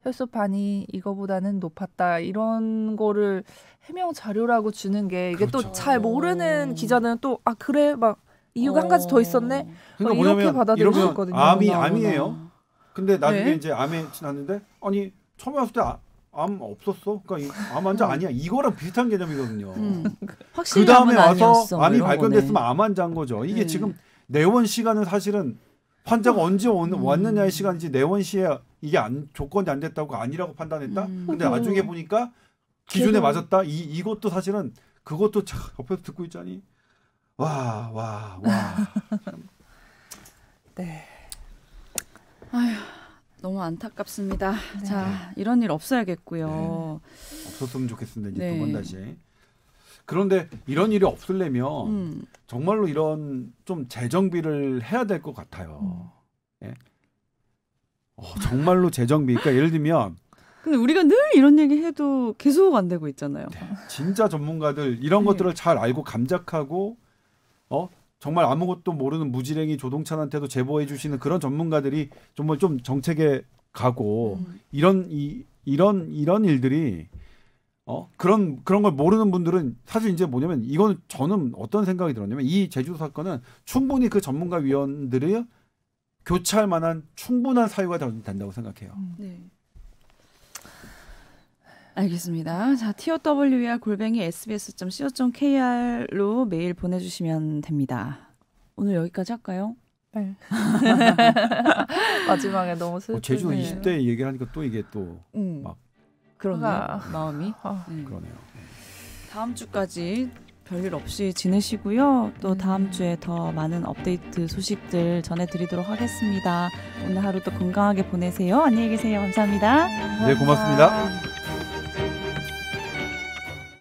혈소판이 이거보다는 높았다 이런 거를 해명 자료라고 주는 게 이게 또 잘 모르는 기자들은 또 그래 막 이유가 한 가지 더 있었네 그러니까 이렇게 받아들일 수 있거든요. 암이에요. 근데 나중에 이제 암에 지났는데 아니 처음에 왔을 때 암 없었어. 그러니까 암 환자 아니야. 이거랑 비슷한 개념이거든요. 확실히 그 다음에 와서 아니었어, 암이 발견됐으면 암 환자인 거죠. 이게 지금 내원 시간은 사실은 환자가 언제 왔느냐의 시간이지 내원 시에 이게 조건이 안 됐다고 아니라고 판단했다. 근데 나중에 보니까 기준에 맞았다. 이것도 사실은 그것도 참 옆에서 듣고 있자니 와. 네. 아휴, 너무 안타깝습니다. 네. 자, 이런 일 없어야겠고요. 네. 없었으면 좋겠습니다. 이제 네. 2번 다시. 그런데 이런 일이 없으려면 정말로 이런 좀 재정비를 해야 될 것 같아요. 예? 정말로 재정비. 그러니까 예를 들면 근데 우리가 늘 이런 얘기 해도 계속 안 되고 있잖아요. 네. 진짜 전문가들 이런 것들을 잘 알고 감작하고 정말 아무것도 모르는 무지랭이 조동찬한테도 제보해 주시는 그런 전문가들이 정말 좀 정책에 가고 이런 일들이 그런 걸 모르는 분들은 사실 이제 뭐냐면 이건 저는 어떤 생각이 들었냐면 이 제주도 사건은 충분히 그 전문가 위원들이 교체할 만한 충분한 사유가 된다고 생각해요. 네. 알겠습니다. 자, tower@sbs.co.kr로 메일 보내주시면 됩니다. 오늘 여기까지 할까요? 네. 마지막에 너무 슬프네요. 제주도 20대 얘기를 하니까 또 이게 또 막 그러네요. 마음이. 그러네요. 다음 주까지 별일 없이 지내시고요. 또 다음 주에 더 많은 업데이트 소식들 전해드리도록 하겠습니다. 오늘 하루도 건강하게 보내세요. 안녕히 계세요. 감사합니다. 네, 고맙습니다.